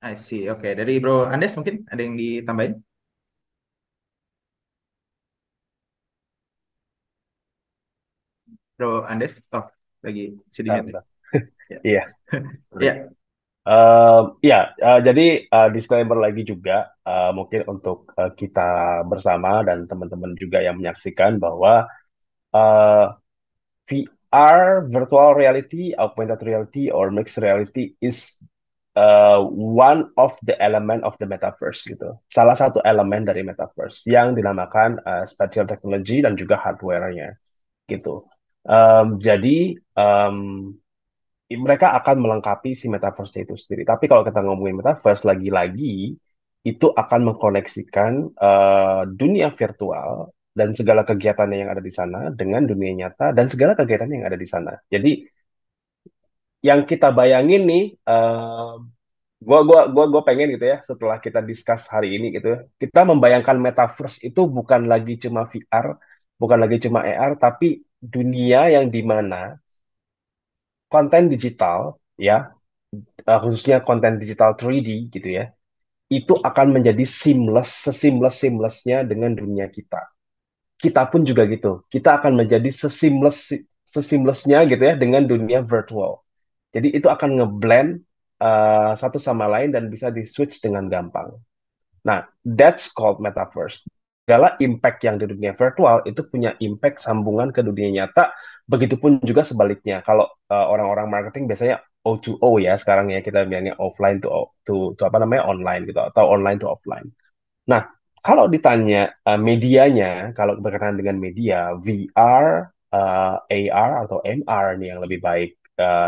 Speaker 1: I see. Oke, dari Bro Andes mungkin ada yang ditambahin? Bro Andes, oh lagi sedih
Speaker 2: Bentar,
Speaker 1: mute.
Speaker 2: bentar.
Speaker 1: Ya.
Speaker 2: Iya.
Speaker 1: Ya.
Speaker 2: Iya, jadi disclaimer lagi juga, mungkin untuk kita bersama dan teman-teman juga yang menyaksikan bahwa uh, VR, virtual reality, augmented reality, or mixed reality is one of the element of the metaverse gitu. Salah satu elemen dari metaverse yang dinamakan spatial technology dan juga hardware-nya gitu. Jadi mereka akan melengkapi si metaverse itu sendiri. Tapi kalau kita ngomongin metaverse, lagi-lagi itu akan mengkoneksikan dunia virtual dan segala kegiatannya yang ada di sana dengan dunia nyata dan segala kegiatan yang ada di sana. Jadi yang kita bayangin nih, gua pengen gitu ya setelah kita discuss hari ini gitu, ya, kita membayangkan metaverse itu bukan lagi cuma VR, bukan lagi cuma AR, tapi dunia yang di mana konten digital ya, khususnya konten digital 3D gitu ya, itu akan menjadi seamless, seseamless-seamlessnya dengan dunia kita. Kita pun juga gitu. Kita akan menjadi seseamlessnya gitu ya dengan dunia virtual. Jadi itu akan ngeblend satu sama lain dan bisa di-switch dengan gampang. Nah, that's called metaverse. Segala impact yang di dunia virtual itu punya impact sambungan ke dunia nyata, begitupun juga sebaliknya. Kalau orang-orang marketing biasanya O2O ya sekarang ya kita bilangnya offline to apa namanya online gitu atau online to offline. Nah, kalau ditanya medianya, kalau berkaitan dengan media, VR, AR atau MR nih yang lebih baik.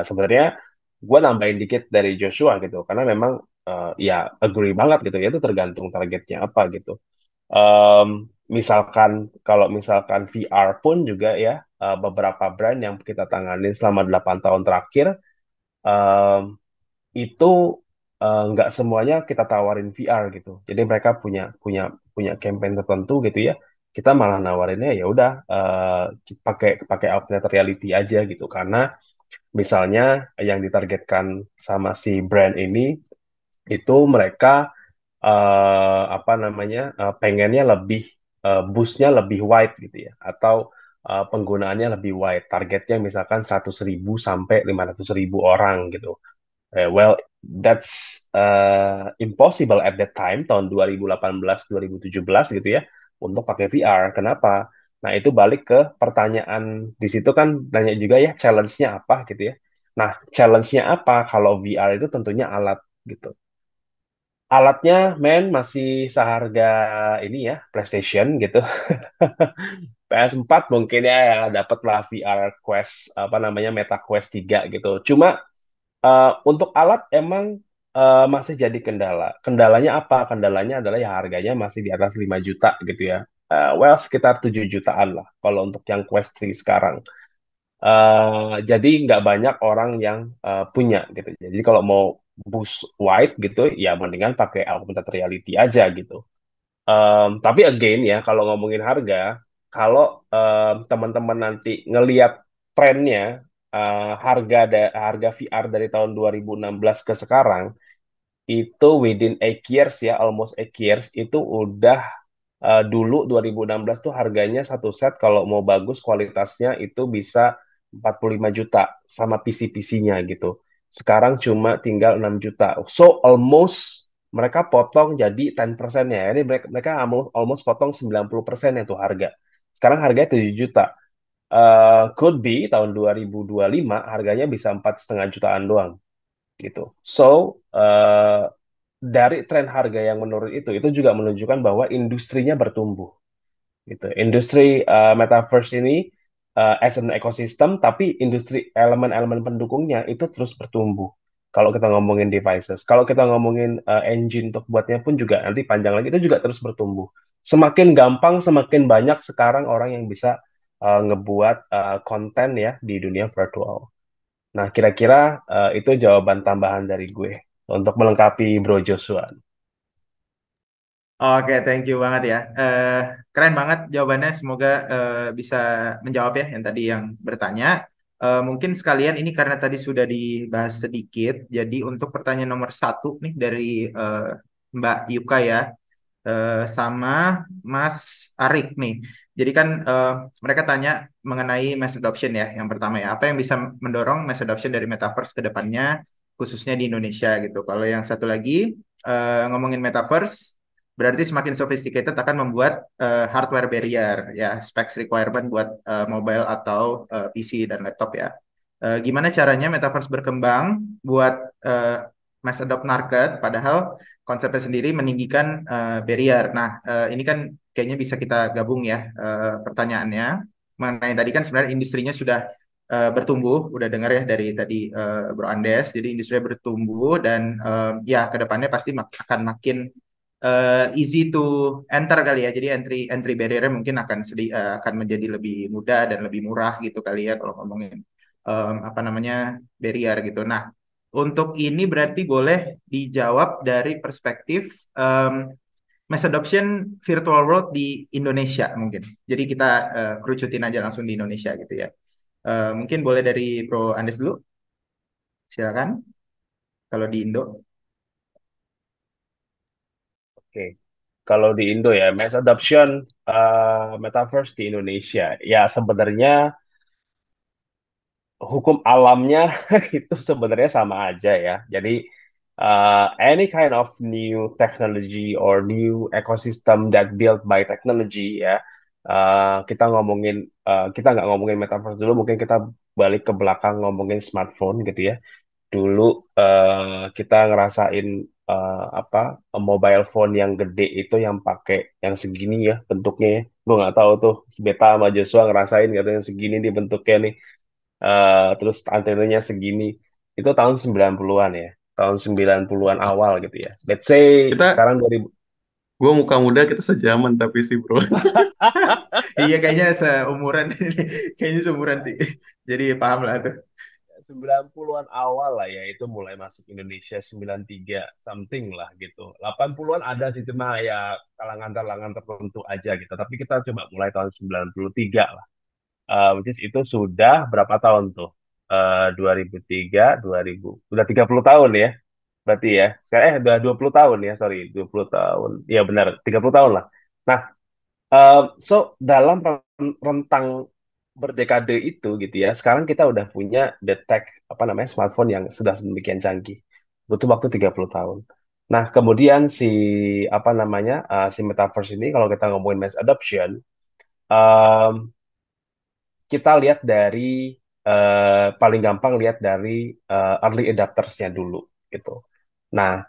Speaker 2: Sebenarnya gue nambahin dikit dari Joshua gitu, karena memang ya agree banget gitu ya, itu tergantung targetnya apa gitu. Misalkan kalau misalkan VR pun juga ya beberapa brand yang kita tangani selama 8 tahun terakhir em, itu nggak semuanya kita tawarin VR gitu. Jadi mereka punya punya punya campaign tertentu gitu ya. Kita malah nawarinnya ya udah pakai pakai augmented reality aja gitu. Karena misalnya yang ditargetkan sama si brand ini itu mereka apa namanya pengennya lebih boostnya lebih wide gitu ya atau penggunaannya lebih wide targetnya misalkan 100.000 sampai 500.000 orang gitu. Well, that's impossible at that time, tahun 2018, 2017 gitu ya, untuk pakai VR. Kenapa? Nah, itu balik ke pertanyaan di situ kan tanya juga ya, challenge-nya apa gitu ya. Nah, challenge-nya apa kalau VR itu tentunya alat gitu. Alatnya, men, masih seharga ini ya, PlayStation gitu. PS4 mungkin ya, ya dapatlah VR Quest, apa namanya, Meta Quest 3 gitu. Cuma untuk alat emang masih jadi kendala. Kendalanya apa? Kendalanya adalah ya harganya masih di atas 5 juta gitu ya. Well, sekitar 7 jutaan lah kalau untuk yang Quest 3 sekarang. Jadi nggak banyak orang yang punya gitu. Jadi kalau mau boost wide gitu, ya mendingan pakai augmented reality aja gitu. Tapi again ya, kalau ngomongin harga, kalau teman-teman nanti ngelihat trennya, harga VR dari tahun 2016 ke sekarang, itu within 8 years ya, almost 8 years, itu udah dulu 2016 tuh harganya satu set kalau mau bagus kualitasnya itu bisa 45 juta sama PC-PC-nya gitu. Sekarang cuma tinggal 6 juta. So almost mereka potong jadi 10%-nya. Jadi mereka almost potong 90% itu harga. Sekarang harganya 7 juta. Could be tahun 2025 harganya bisa 4,5 jutaan doang gitu. So dari tren harga yang menurun itu juga menunjukkan bahwa industrinya bertumbuh gitu. Industri metaverse ini as an ecosystem, tapi industri elemen-elemen pendukungnya itu terus bertumbuh. Kalau kita ngomongin devices, kalau kita ngomongin engine untuk buatnya pun juga nanti panjang lagi itu juga terus bertumbuh. Semakin gampang, semakin banyak sekarang orang yang bisa ngebuat konten ya di dunia virtual. Nah, kira-kira itu jawaban tambahan dari gue untuk melengkapi Bro Joshua.
Speaker 1: Oke, thank you banget ya. Keren banget jawabannya. Semoga bisa menjawab ya yang tadi yang bertanya. Mungkin sekalian ini karena tadi sudah dibahas sedikit. Jadi untuk pertanyaan nomor satu nih dari eh, Mbak Yuka ya, sama Mas Arik nih. Jadi kan mereka tanya mengenai mass adoption ya. Yang pertama ya, apa yang bisa mendorong mass adoption dari metaverse ke depannya, khususnya di Indonesia gitu. Kalau yang satu lagi ngomongin metaverse, berarti semakin sophisticated akan membuat hardware barrier ya, specs requirement buat mobile atau PC dan laptop ya. Gimana caranya metaverse berkembang buat eh, mass adopt market, padahal konsepnya sendiri meninggikan barrier. Nah, ini kan kayaknya bisa kita gabung ya pertanyaannya. Mengenai tadi kan sebenarnya industrinya sudah bertumbuh, udah dengar ya dari tadi Bro Andes. Jadi industrinya bertumbuh dan ya ke depannya pasti akan makin easy to enter kali ya. Jadi entry entry barrier-nya mungkin akan menjadi lebih mudah dan lebih murah gitu kali ya kalau ngomongin apa namanya barrier gitu. Nah, untuk ini berarti boleh dijawab dari perspektif mass adoption virtual world di Indonesia mungkin. Jadi kita kerucutin aja langsung di Indonesia gitu ya. Mungkin boleh dari Bro Andes dulu, silakan. Kalau di Indo.
Speaker 2: Oke, kalau di Indo ya, mass adoption metaverse di Indonesia, ya sebenarnya hukum alamnya itu sebenarnya sama aja ya. Jadi any kind of new technology or new ecosystem that built by technology ya, kita ngomongin kita nggak ngomongin metaverse dulu, mungkin kita balik ke belakang ngomongin smartphone gitu ya. dulu kita ngerasain apa mobile phone yang gede itu yang pakai yang segini ya bentuknya ya. Gue nggak tahu tuh Beta sama Joshua ngerasain katanya yang segini di bentuknya nih. Terus antenanya segini. Itu tahun 90-an ya. Tahun 90-an awal gitu ya. Let's say
Speaker 3: Kita,
Speaker 2: sekarang 2000.
Speaker 3: gue muka muda, kita sejaman tapi sih bro.
Speaker 1: Iya kayaknya seumuran ini. Kayaknya seumuran sih. Jadi paham lah tuh.
Speaker 2: 90-an awal lah ya, itu mulai masuk Indonesia 93 something lah gitu. 80-an ada sih, cuma ya kalangan-kalangan tertentu aja gitu. Tapi kita coba mulai tahun 93 lah. Which is itu sudah berapa tahun tuh? 2003, 2000. Udah 30 tahun ya. Berarti ya. Sekarang udah 20 tahun ya, sorry. 20 tahun. Iya benar, 30 tahun lah. Nah, so dalam rentang berdekade itu gitu ya, sekarang kita udah punya the tech apa namanya smartphone yang sudah sedemikian canggih. Butuh waktu 30 tahun. Nah, kemudian si apa namanya si metaverse ini kalau kita ngomongin mass adoption, um, kita lihat dari paling gampang lihat dari early adopters-nya dulu gitu. Nah,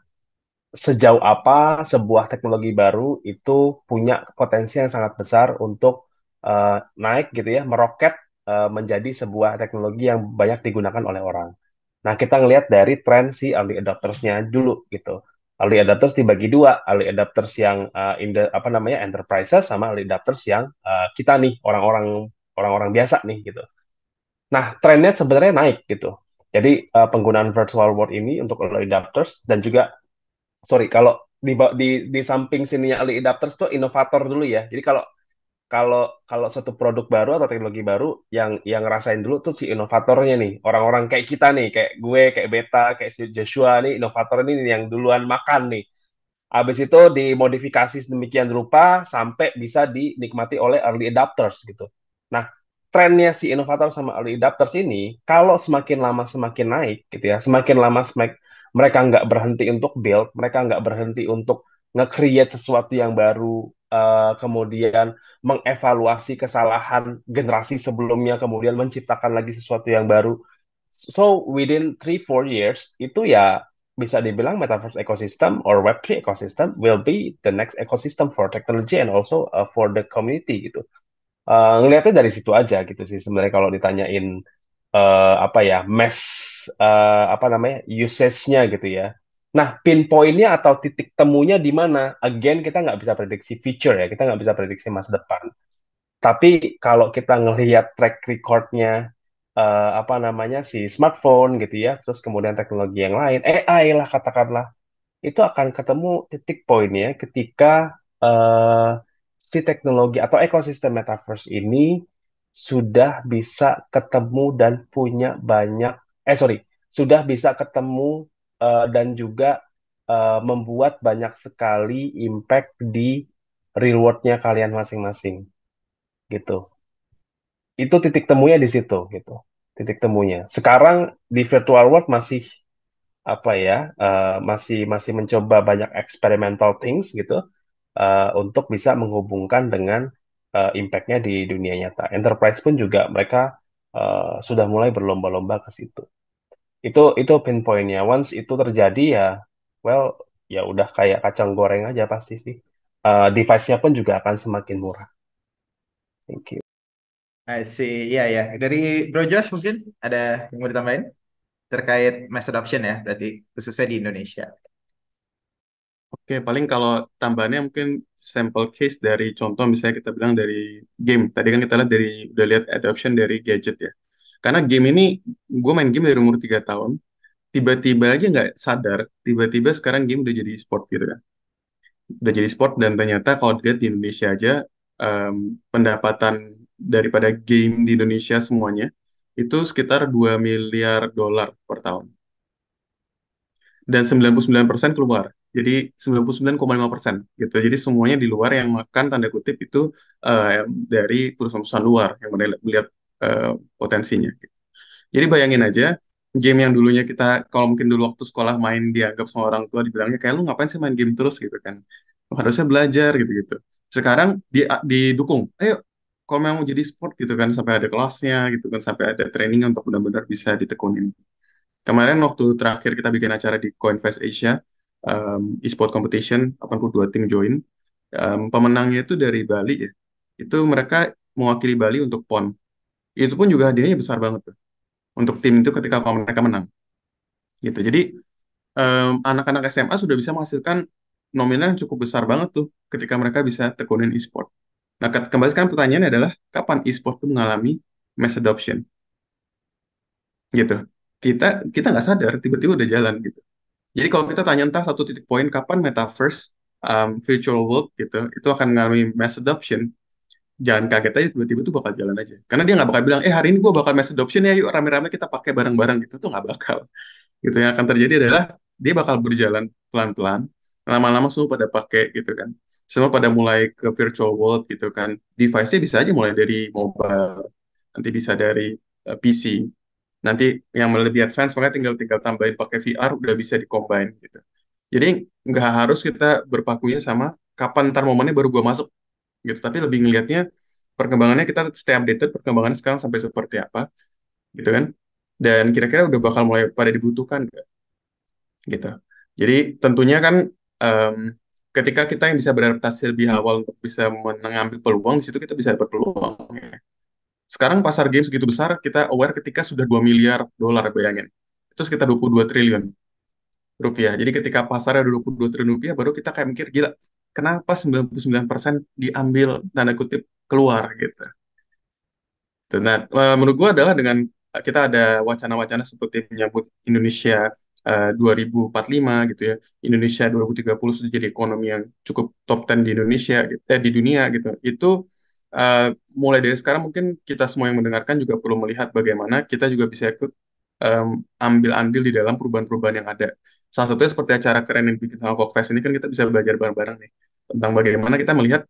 Speaker 2: sejauh apa sebuah teknologi baru itu punya potensi yang sangat besar untuk naik gitu ya, meroket menjadi sebuah teknologi yang banyak digunakan oleh orang. Nah, kita ngelihat dari tren si early adopters-nya dulu gitu. Early adopters dibagi dua, early adopters yang in the apa namanya enterprises sama early adopters yang kita nih orang-orang biasa nih gitu. Nah, trennya sebenarnya naik gitu. Jadi penggunaan virtual world ini untuk early adopters dan juga sorry kalau di samping sininya early adapters tuh inovator dulu ya. Jadi kalau kalau kalau satu produk baru atau teknologi baru yang ngerasain dulu tuh si inovatornya nih. Orang-orang kayak kita nih, kayak gue, kayak Beta, kayak si Joshua nih, inovator ini yang duluan makan nih. Habis itu dimodifikasi sedemikian rupa sampai bisa dinikmati oleh early adapters gitu. Nah, trennya si inovator sama early adapters ini, kalau semakin lama semakin naik gitu ya, semakin lama mereka nggak berhenti untuk build, mereka nggak berhenti untuk nge-create sesuatu yang baru, kemudian mengevaluasi kesalahan generasi sebelumnya, kemudian menciptakan lagi sesuatu yang baru. So within 3-4 years itu ya bisa dibilang metaverse ecosystem or Web3 ecosystem will be the next ecosystem for technology and also for the community gitu. Ngelihatnya dari situ aja gitu sih sebenarnya kalau ditanyain apa ya mass apa namanya usage-nya gitu ya. Nah, pinpoint-nya atau titik temunya di mana? Again, kita nggak bisa prediksi future ya, kita nggak bisa prediksi masa depan. Tapi kalau kita ngelihat track record-nya apa namanya si smartphone gitu ya, terus kemudian teknologi yang lain, AI lah katakanlah, itu akan ketemu titik poinnya ketika si teknologi atau ekosistem metaverse ini sudah bisa ketemu dan punya banyak, sorry, sudah bisa ketemu dan juga membuat banyak sekali impact di reward-nya kalian masing-masing gitu. Itu titik temunya di situ gitu. Titik temunya. Sekarang di virtual world masih apa ya? Masih masih mencoba banyak experimental things gitu untuk bisa menghubungkan dengan impact-nya di dunia nyata. Enterprise pun juga mereka sudah mulai berlomba-lomba ke situ. Itu pinpoint-nya. Once itu terjadi ya, well, ya udah kayak kacang goreng aja pasti sih. Device-nya pun juga akan semakin murah. Thank you.
Speaker 1: I see. Iya ya. Dari Bro Josh mungkin ada yang mau ditambahin terkait mass adoption ya, berarti khususnya di Indonesia.
Speaker 3: Oke, paling kalau tambahannya mungkin sampel case dari contoh misalnya kita bilang dari game. Tadi kan kita lihat udah lihat adoption dari gadget ya. Karena game ini, gue main game dari umur 3 tahun, tiba-tiba aja nggak sadar, tiba-tiba sekarang game udah jadi sport gitu kan. Udah jadi sport dan ternyata kalau dilihat di Indonesia aja, pendapatan daripada game di Indonesia semuanya, itu sekitar 2 miliar dolar per tahun. Dan 99% keluar. Jadi 99,5% gitu. Jadi semuanya di luar yang makan tanda kutip itu dari perusahaan-perusahaan luar yang melihat eh, potensinya. Jadi bayangin aja game yang dulunya kita kalau mungkin dulu waktu sekolah main dianggap sama orang tua dibilangnya kayak lu ngapain sih main game terus gitu kan. Lu harusnya belajar gitu-gitu. Sekarang didukung. Ayo kalau memang mau jadi sport gitu kan sampai ada kelasnya gitu kan sampai ada training untuk benar-benar bisa ditekunin. Kemarin waktu terakhir kita bikin acara di CoinFest Asia, e-sport competition, 82 tim join. Pemenangnya itu dari Bali ya. Itu mereka mewakili Bali untuk PON. Itu pun juga hadiahnya besar banget tuh. Untuk tim itu ketika kalau mereka menang. Gitu. Jadi anak-anak SMA sudah bisa menghasilkan nominal yang cukup besar banget tuh ketika mereka bisa tekunin e-sport. Nah, kembali sekarang pertanyaannya adalah kapan e-sport itu mengalami mass adoption gitu. Kita kita nggak sadar tiba-tiba udah jalan gitu. Jadi kalau kita tanya entah satu titik poin kapan metaverse, virtual world gitu, itu akan mengalami mass adoption, jangan kaget aja tiba-tiba itu bakal jalan aja. Karena dia nggak bakal bilang, hari ini gua bakal mass adoption ya, yuk rame-rame kita pakai bareng-bareng gitu. Itu nggak bakal. Gitu yang akan terjadi adalah dia bakal berjalan pelan-pelan, lama-lama semua pada pakai gitu kan. Semua pada mulai ke virtual world gitu kan. Device-nya bisa aja mulai dari mobile, nanti bisa dari PC. Nanti yang lebih advance makanya tinggal tinggal tambahin pakai VR udah bisa di-combine gitu. Jadi nggak harus kita berpakunya sama kapan ntar momennya baru gua masuk gitu. Tapi lebih ngelihatnya perkembangannya kita stay updated perkembangannya sekarang sampai seperti apa gitu kan. Dan kira-kira udah bakal mulai pada dibutuhkan gitu. Jadi tentunya kan em, ketika kita yang bisa beradaptasi lebih awal untuk bisa mengambil peluang di situ kita bisa dapat peluang. Ya. Sekarang pasar game segitu besar kita aware ketika sudah 2 miliar dolar bayangin. Itu sekitar 22 triliun rupiah. Jadi ketika pasarnya ada 22 triliun rupiah baru kita kayak mikir gila kenapa 99% diambil tanda kutip keluar gitu. Tuh, nah, menurut gua adalah dengan kita ada wacana-wacana seperti menyambut Indonesia 2045 gitu ya. Indonesia 2030 sudah jadi ekonomi yang cukup top 10 di Indonesia gitu, di dunia gitu. Itu eh, mulai dari sekarang mungkin kita semua yang mendengarkan juga perlu melihat bagaimana kita juga bisa ikut em, ambil andil di dalam perubahan-perubahan yang ada. Salah satunya seperti acara keren yang bikin sama Fest ini kan kita bisa belajar bareng-bareng nih tentang bagaimana kita melihat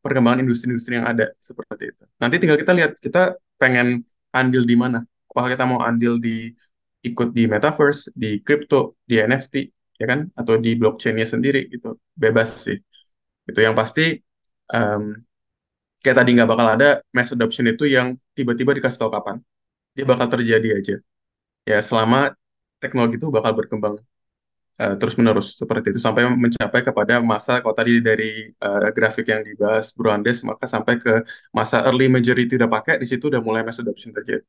Speaker 3: perkembangan industri-industri yang ada seperti itu. Nanti tinggal kita lihat kita pengen andil di mana. Apakah kita mau andil di ikut di metaverse, di crypto, di NFT, ya kan, atau di blockchain-nya sendiri gitu. Bebas sih. Itu yang pasti em, kayak tadi nggak bakal ada mass adoption itu yang tiba-tiba dikasih tahu kapan. Dia bakal terjadi aja. Ya selama teknologi itu bakal berkembang terus-menerus seperti itu sampai mencapai kepada masa kalau tadi dari grafik yang dibahas Bro Andes maka sampai ke masa early majority udah pakai di situ udah mulai mass adoption terjadi.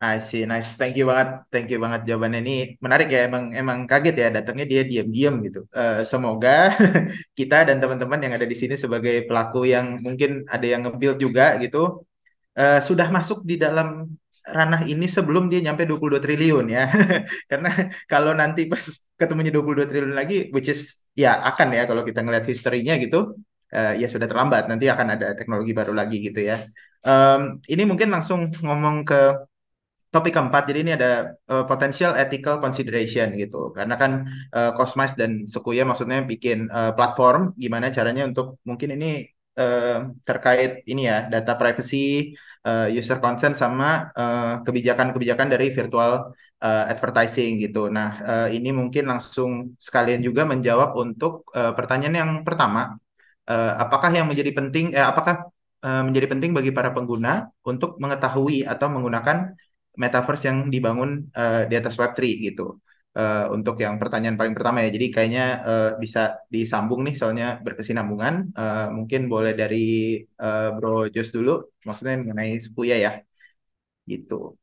Speaker 1: I see, nice. Thank you banget jawabannya ini menarik ya. Emang emang kaget ya datangnya dia diam-diam gitu. Semoga kita dan teman-teman yang ada di sini sebagai pelaku yang mungkin ada yang nge-build juga gitu, sudah masuk di dalam ranah ini sebelum dia nyampe 22 triliun ya. Karena kalau nanti pas ketemunya 22 triliun lagi, which is ya akan ya kalau kita ngeliat historinya gitu, ya sudah terlambat. Nanti akan ada teknologi baru lagi gitu ya. Ini mungkin langsung ngomong ke topik keempat, jadi ini ada potential ethical consideration gitu. Karena kan Cosmice dan Sequoia maksudnya bikin platform gimana caranya untuk mungkin ini eh, terkait ini ya data privacy, user consent sama kebijakan-kebijakan dari virtual advertising gitu. Nah, ini mungkin langsung sekalian juga menjawab untuk pertanyaan yang pertama, apakah yang menjadi penting apakah menjadi penting bagi para pengguna untuk mengetahui atau menggunakan metaverse yang dibangun di atas Web3 gitu. Untuk yang pertanyaan paling pertama ya. Jadi kayaknya bisa disambung nih soalnya berkesinambungan. Mungkin boleh dari Bro Jos dulu, maksudnya mengenai Sepuya ya, gitu.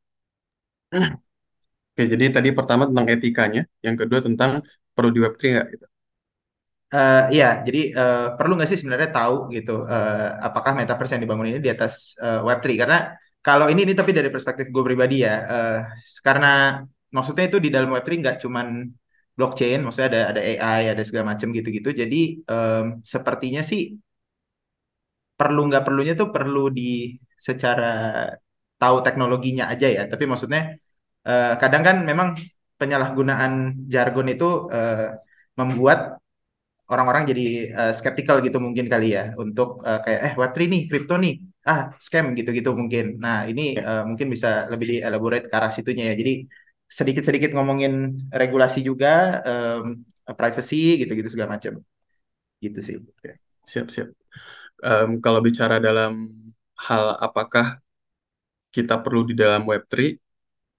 Speaker 3: Oke, jadi tadi pertama tentang etikanya, yang kedua tentang perlu di Web3 nggak gitu.
Speaker 1: Iya, jadi perlu nggak sih sebenarnya tahu gitu apakah metaverse yang dibangun ini di atas Web3? Karena kalau ini tapi dari perspektif gue pribadi ya, karena maksudnya itu di dalam Web3 nggak cuman blockchain, maksudnya ada AI, ada segala macam gitu-gitu. Jadi sepertinya sih perlu nggak perlunya tuh perlu di secara tahu teknologinya aja ya. Tapi maksudnya kadang kan memang penyalahgunaan jargon itu membuat orang-orang jadi skeptical gitu mungkin kali ya untuk kayak Web3 nih, kripto nih, scam gitu-gitu mungkin. Nah, ini
Speaker 3: Ya,
Speaker 1: mungkin bisa lebih di elaborate ke arah situnya ya. Jadi sedikit-sedikit ngomongin regulasi juga, privacy gitu-gitu segala macam. Gitu sih.
Speaker 3: siap-siap. Kalau bicara dalam hal apakah kita perlu di dalam Web3,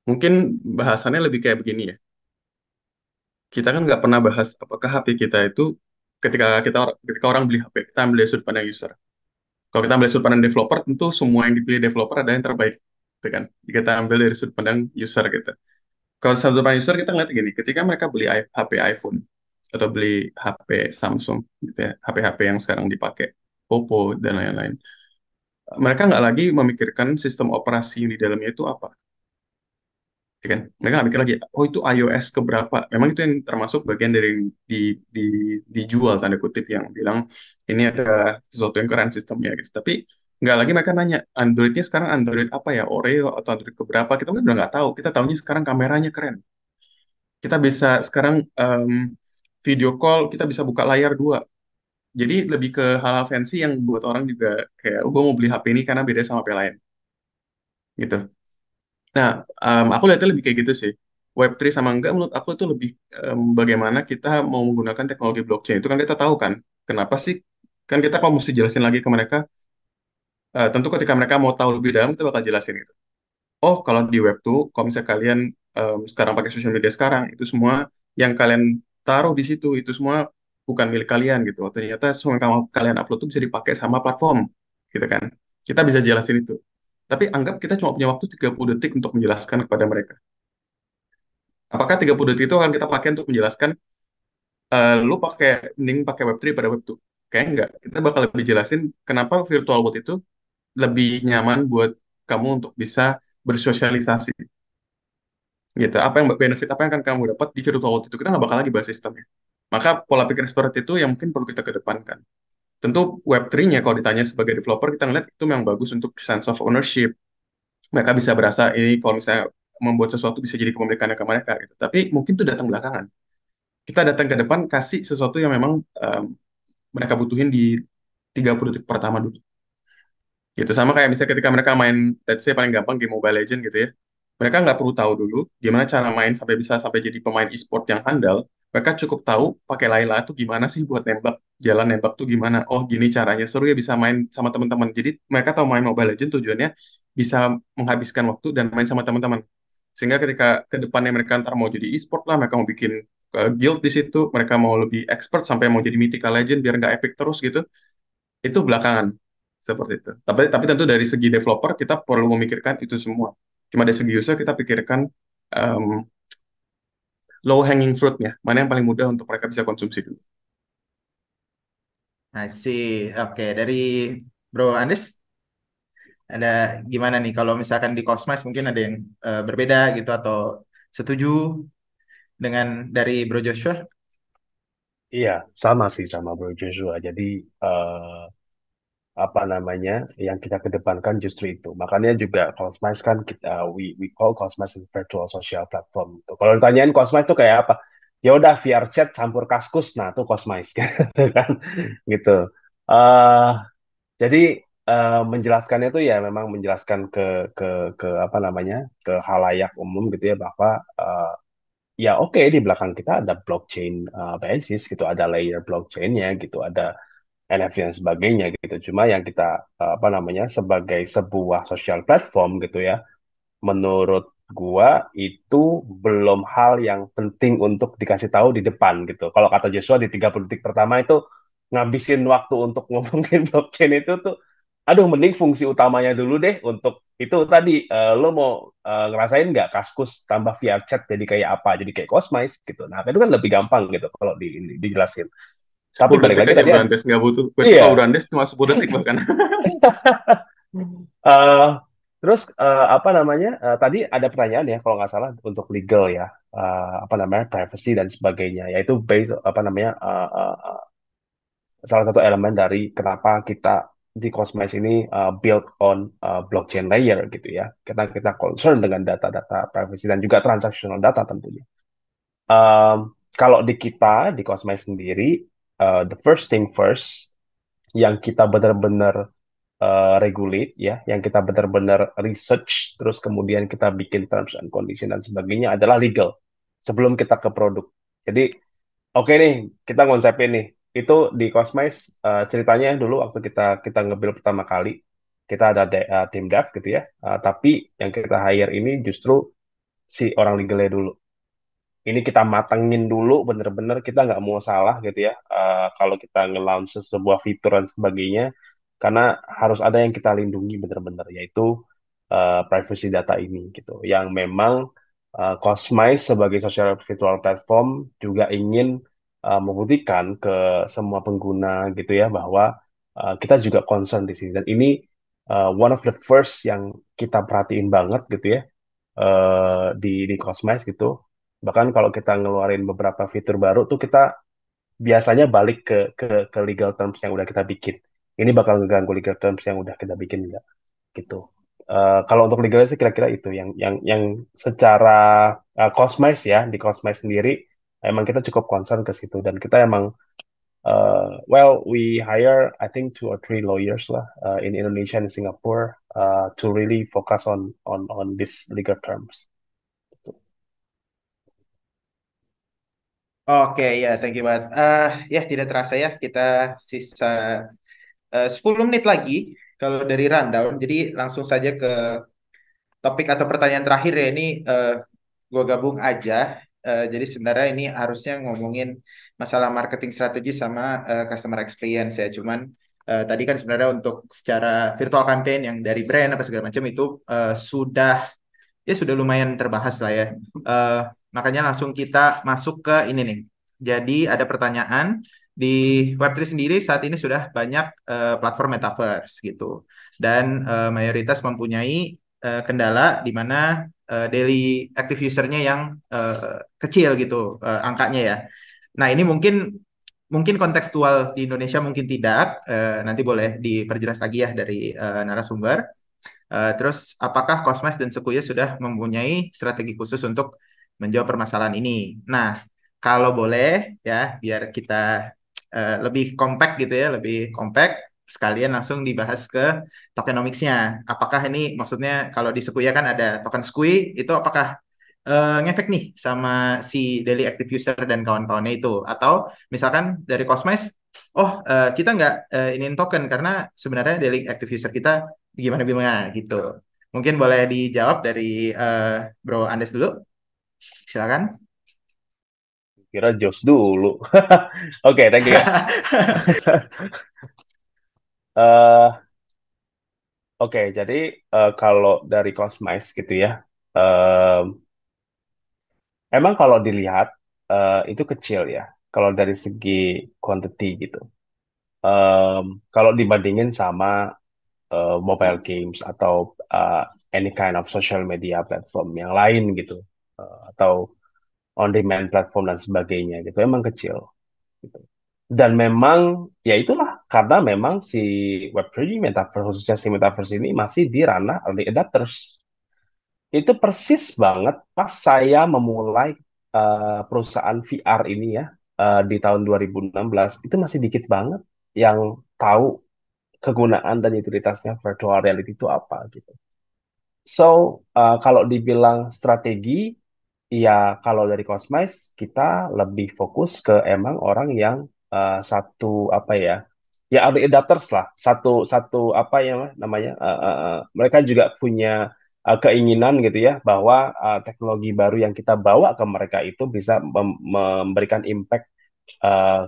Speaker 3: mungkin bahasannya lebih kayak begini ya. Kita kan nggak pernah bahas apakah HP kita itu ketika orang beli HP, kita ambil dari sudut pandang user. Kalau kita ambil dari sudut pandang developer, tentu semua yang dipilih developer ada yang terbaik, gitu kan? Jika kita ambil dari sudut pandang user gitu. Kalau sudut pandang user kita ngeliat gini, ketika mereka beli HP iPhone atau beli HP Samsung, gitu ya, HP-HP yang sekarang dipakai, Oppo dan lain-lain, mereka nggak lagi memikirkan sistem operasi yang di dalamnya itu apa, ya kan? Mereka nggak mikir lagi, oh itu iOS keberapa. Memang itu yang termasuk bagian dari yang di, dijual tanda kutip yang bilang ini ada sesuatu yang keren sistemnya gitu. Tapi nggak lagi mereka nanya Androidnya sekarang Android apa ya, Oreo atau Android keberapa. Kita kan udah nggak tahu. Kita tahunya sekarang kameranya keren. Kita bisa sekarang video call, kita bisa buka layar dua. Jadi lebih ke hal-hal fancy yang buat orang juga kayak, oh, gue mau beli HP ini karena beda sama HP lain gitu. Nah, aku lihatnya lebih kayak gitu sih. Web3 sama enggak, menurut aku itu lebih bagaimana kita mau menggunakan teknologi blockchain. Itu kan kita tahu kan, kenapa sih? Kan kita kalau mesti jelasin lagi ke mereka, tentu ketika mereka mau tahu lebih dalam, kita bakal jelasin gitu. Oh, kalau di Web2, kalau misalnya kalian sekarang pakai sosial media sekarang, itu semua yang kalian taruh di situ, itu semua bukan milik kalian gitu. Ternyata semua yang kalian upload itu bisa dipakai sama platform, gitu kan. Kita bisa jelasin itu. Tapi anggap kita cuma punya waktu 30 detik untuk menjelaskan kepada mereka. Apakah 30 detik itu akan kita pakai untuk menjelaskan lu mending pakai Web3 pada Web2? Kayak enggak. Kita bakal lebih jelasin kenapa virtual world itu lebih nyaman buat kamu untuk bisa bersosialisasi gitu. Benefit apa yang akan kamu dapat di virtual world itu? Kita nggak bakal lagi bahas sistemnya. Maka pola pikir seperti itu yang mungkin perlu kita kedepankan. Tentu Web3-nya kalau ditanya sebagai developer kita ngeliat itu memang bagus untuk sense of ownership. Mereka bisa berasa ini kalau misalnya membuat sesuatu bisa jadi kepemilikannya ke mereka gitu. Tapi mungkin itu datang belakangan. Kita datang ke depan kasih sesuatu yang memang mereka butuhin di 30 detik pertama dulu. Gitu sama kayak misalnya ketika mereka main, let's say paling gampang game Mobile Legends gitu ya. Mereka nggak perlu tahu dulu gimana cara main sampai bisa sampai jadi pemain e-sport yang handal. Mereka cukup tahu pakai Layla tuh gimana sih buat nembak, jalan nembak tuh gimana. Oh gini caranya, seru ya bisa main sama teman-teman. Jadi mereka tahu main Mobile Legends tujuannya bisa menghabiskan waktu dan main sama teman-teman. Sehingga ketika ke depannya mereka ntar mau jadi e-sport lah, mereka mau bikin guild di situ, mereka mau lebih expert sampai mau jadi Mythical Legend biar nggak epic terus gitu, itu belakangan seperti itu. Tapi tentu dari segi developer kita perlu memikirkan itu semua. Cuma dari segi user kita pikirkan um, low hanging fruitnya, mana yang paling mudah untuk mereka bisa konsumsi dulu.
Speaker 1: I see. Oke, dari Bro Andis ada gimana nih kalau misalkan di Cosmice mungkin ada yang berbeda gitu atau setuju dengan dari Bro Joshua?
Speaker 2: Iya, sama sih sama Bro Joshua. Jadi eh, apa namanya yang kita kedepankan justru itu. Makanya juga Cosmice kan kita we call Cosmice a virtual social platform. Tuh. Kalau ditanyain Cosmice itu kayak apa? Ya udah VR chat campur Kaskus, nah itu Cosmice gitu kan, gitu. eh jadi menjelaskannya itu ya memang menjelaskan ke ke apa namanya ke halayak umum gitu ya bahwa eh, ya oke di belakang kita ada blockchain basis gitu, ada layer blockchainnya gitu, ada NFT dan sebagainya gitu. Cuma yang kita apa namanya sebagai sebuah social platform gitu ya, menurut gua itu belum hal yang penting untuk dikasih tahu di depan gitu. Kalau kata Joshua di 30 detik pertama itu ngabisin waktu untuk ngomongin blockchain itu tuh, aduh mending fungsi utamanya dulu deh untuk itu tadi lo mau ngerasain nggak Kaskus tambah VR chat jadi kayak apa? Jadi kayak Cosmice gitu. Nah, itu kan lebih gampang gitu kalau dijelasin. Tapi
Speaker 3: 10
Speaker 2: balik
Speaker 3: detik
Speaker 2: lagi
Speaker 3: aja
Speaker 2: tadi
Speaker 3: Bro Andes, nggak butuh. Itu
Speaker 2: iya.
Speaker 3: kalau Bro Andes cuma 10 detik bahkan.
Speaker 2: Eh, terus apa namanya? Tadi ada pertanyaan ya kalau nggak salah untuk legal ya, apa namanya privacy dan sebagainya. Yaitu based apa namanya salah satu elemen dari kenapa kita di Cosmice ini build on blockchain layer gitu ya. Kita concern dengan data-data privacy dan juga transactional data tentunya. Kalau di kita di Cosmice sendiri, the first thing first yang kita benar-benar regulate ya, yang kita benar-benar research, terus kemudian kita bikin terms and condition dan sebagainya adalah legal sebelum kita ke produk. Jadi oke nih, kita konsepin nih. Itu di Cosmice ceritanya dulu waktu kita kita nge-build pertama kali. kita ada tim dev gitu ya. Tapi yang kita hire ini justru si orang legalnya dulu. Ini kita matengin dulu, bener-bener kita nggak mau salah gitu ya. Kalau kita nge-launch sebuah fitur dan sebagainya, karena harus ada yang kita lindungi bener-bener, yaitu privacy data ini gitu. Yang memang Cosmice sebagai social virtual platform juga ingin membuktikan ke semua pengguna gitu ya bahwa kita juga concern di sini. Dan ini one of the first yang kita perhatiin banget gitu ya di Cosmice gitu. Bahkan kalau kita ngeluarin beberapa fitur baru tuh kita biasanya balik ke legal terms yang udah kita bikin. Ini bakal ngeganggu legal terms yang udah kita bikin nggak gitu. Kalau untuk legalnya sih kira-kira itu yang secara Cosmice ya di Cosmice sendiri emang kita cukup concern ke situ dan kita emang well we hire I think 2 or 3 lawyers lah in Indonesia and Singapore to really focus on this legal terms.
Speaker 1: Oke, ya, thank you banget. Ya, tidak terasa ya, kita sisa 10 menit lagi kalau dari rundown. Jadi langsung saja ke topik atau pertanyaan terakhir ya. Ini gue gabung aja. Jadi sebenarnya ini harusnya ngomongin masalah marketing strategi sama customer experience ya. Cuman tadi kan sebenarnya untuk secara virtual campaign yang dari brand apa segala macam itu sudah lumayan terbahas lah ya. Eh, Makanya langsung kita masuk ke ini nih. Jadi ada pertanyaan di Web3 sendiri saat ini sudah banyak platform metaverse gitu. Dan mayoritas mempunyai kendala di mana daily active usernya yang kecil gitu angkanya ya. Nah, ini mungkin mungkin kontekstual di Indonesia mungkin tidak. Nanti boleh diperjelas lagi ya dari narasumber. Terus, apakah Cosmas dan Sekuya sudah mempunyai strategi khusus untuk menjawab permasalahan ini? Nah, kalau boleh ya, biar kita lebih compact gitu ya, lebih compact, sekalian langsung dibahas ke tokenomics-nya. Apakah ini maksudnya kalau di Sekuya kan ada token Skui, itu apakah ngefek nih sama si daily active user dan kawan-kawannya itu? Atau misalkan dari Cosmice, oh kita nggak iniin token karena sebenarnya daily active user kita gimana-gimana gitu. Mungkin boleh dijawab dari Bro Andes dulu, silakan.
Speaker 2: Kira Jos dulu. Oke, thank you ya. Eh, Oke, jadi kalau dari Cosmice gitu ya, eh, emang kalau dilihat itu kecil ya, kalau dari segi quantity gitu. Kalau dibandingin sama mobile games atau any kind of social media platform yang lain gitu, atau on-demand platform dan sebagainya gitu, emang kecil. Gitu. Dan memang ya itulah karena memang si Web3 metaverse khususnya si metaverse ini masih di ranah early adapters. Itu persis banget pas saya memulai perusahaan VR ini ya di tahun 2016 itu masih dikit banget yang tahu kegunaan dan utilitasnya virtual reality itu apa gitu. So, kalau dibilang strategi, ya kalau dari Cosmice kita lebih fokus ke emang orang yang satu apa ya, ya early adapters lah, satu satu apa ya namanya, mereka juga punya keinginan gitu ya bahwa teknologi baru yang kita bawa ke mereka itu bisa memberikan impact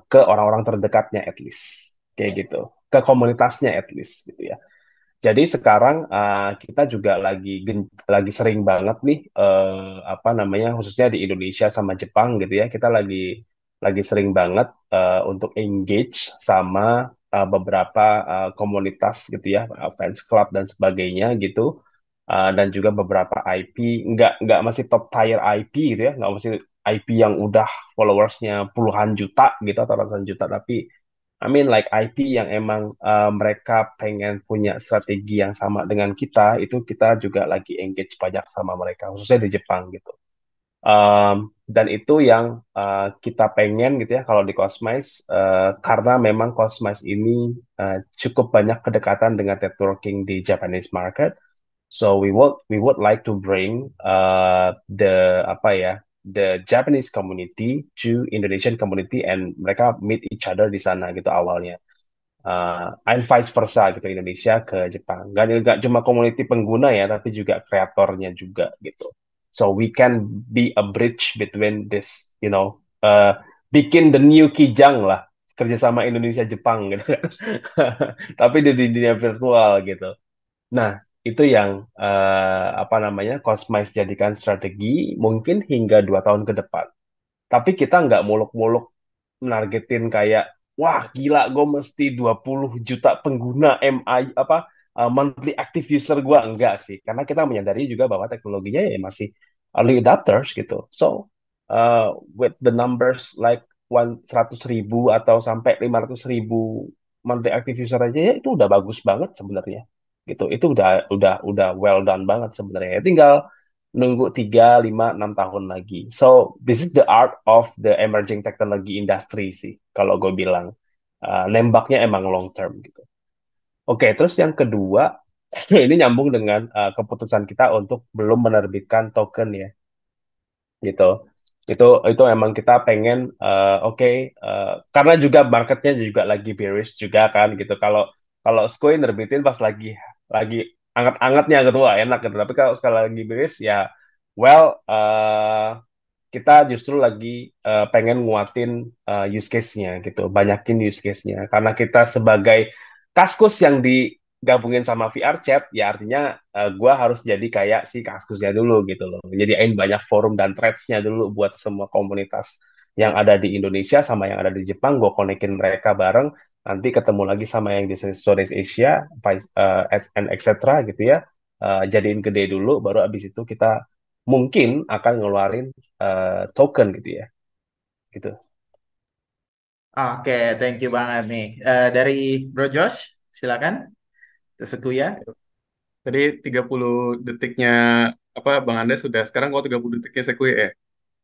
Speaker 2: ke orang-orang terdekatnya at least, kayak gitu, ke komunitasnya at least gitu ya. Jadi sekarang kita juga lagi sering banget nih apa namanya khususnya di Indonesia sama Jepang gitu ya kita lagi sering banget untuk engage sama beberapa komunitas gitu ya fans club dan sebagainya gitu. Dan juga beberapa IP nggak masih top tier IP gitu ya nggak masih IP yang udah followersnya puluhan juta gitu atau ratusan juta tapi I mean like IP yang emang mereka pengen punya strategi yang sama dengan kita, itu kita juga lagi engage banyak sama mereka, khususnya di Jepang gitu. Dan itu yang kita pengen gitu ya kalau di Cosmice, karena memang Cosmice ini cukup banyak kedekatan dengan networking di Japanese market. So we would like to bring the apa ya the Japanese community to Indonesian community and mereka meet each other di sana gitu awalnya. and vice versa gitu Indonesia ke Jepang. Nggak cuma community pengguna ya, tapi juga kreatornya juga gitu. So we can be a bridge between this, bikin the new Kijang lah kerjasama Indonesia Jepang gitu kan. Tapi di dunia virtual gitu. Nah, itu yang apa namanya Cosmice jadikan strategi mungkin hingga 2 tahun ke depan. Tapi kita nggak muluk-muluk nargetin kayak wah gila gue mesti 20 juta pengguna MI apa monthly active user gue enggak sih karena kita menyadari juga bahwa teknologinya ya masih early adopters gitu. So with the numbers like 100.000 atau sampai 500.000 monthly active user aja ya itu udah bagus banget sebenarnya gitu. Itu udah well done banget sebenarnya. Tinggal nunggu 3, 5, 6 tahun lagi. So, this is the art of the emerging technology industry sih, kalau gue bilang. Nembaknya emang long term gitu. Oke, terus yang kedua, ini nyambung dengan keputusan kita untuk belum menerbitkan token ya, gitu. Itu emang kita pengen, oke, karena juga marketnya juga lagi bearish juga kan, gitu. Kalau kalau Skoy nerbitin pas lagi anget-angetnya gitu, wah enak gitu. Tapi kalau sekali lagi bearish ya, well, kita justru lagi pengen nguatin use case-nya gitu, banyakin use case-nya. Karena kita sebagai Kaskus yang digabungin sama VR chat, ya artinya gua harus jadi kayak si Kaskusnya dulu gitu loh. Nyediain banyak forum dan threads-nya dulu buat semua komunitas yang ada di Indonesia sama yang ada di Jepang, gue konekin mereka bareng, nanti ketemu lagi sama yang di Southeast Asia, and etc. gitu ya. Jadiin gede dulu, baru abis itu kita mungkin akan ngeluarin token gitu ya, gitu.
Speaker 1: Oke, thank you banget nih. Dari Bro Josh, silakan. Tersekuya. Ya.
Speaker 3: Tadi 30 detiknya apa Bang Anda sudah sekarang kalau 30 detiknya Sekue ya.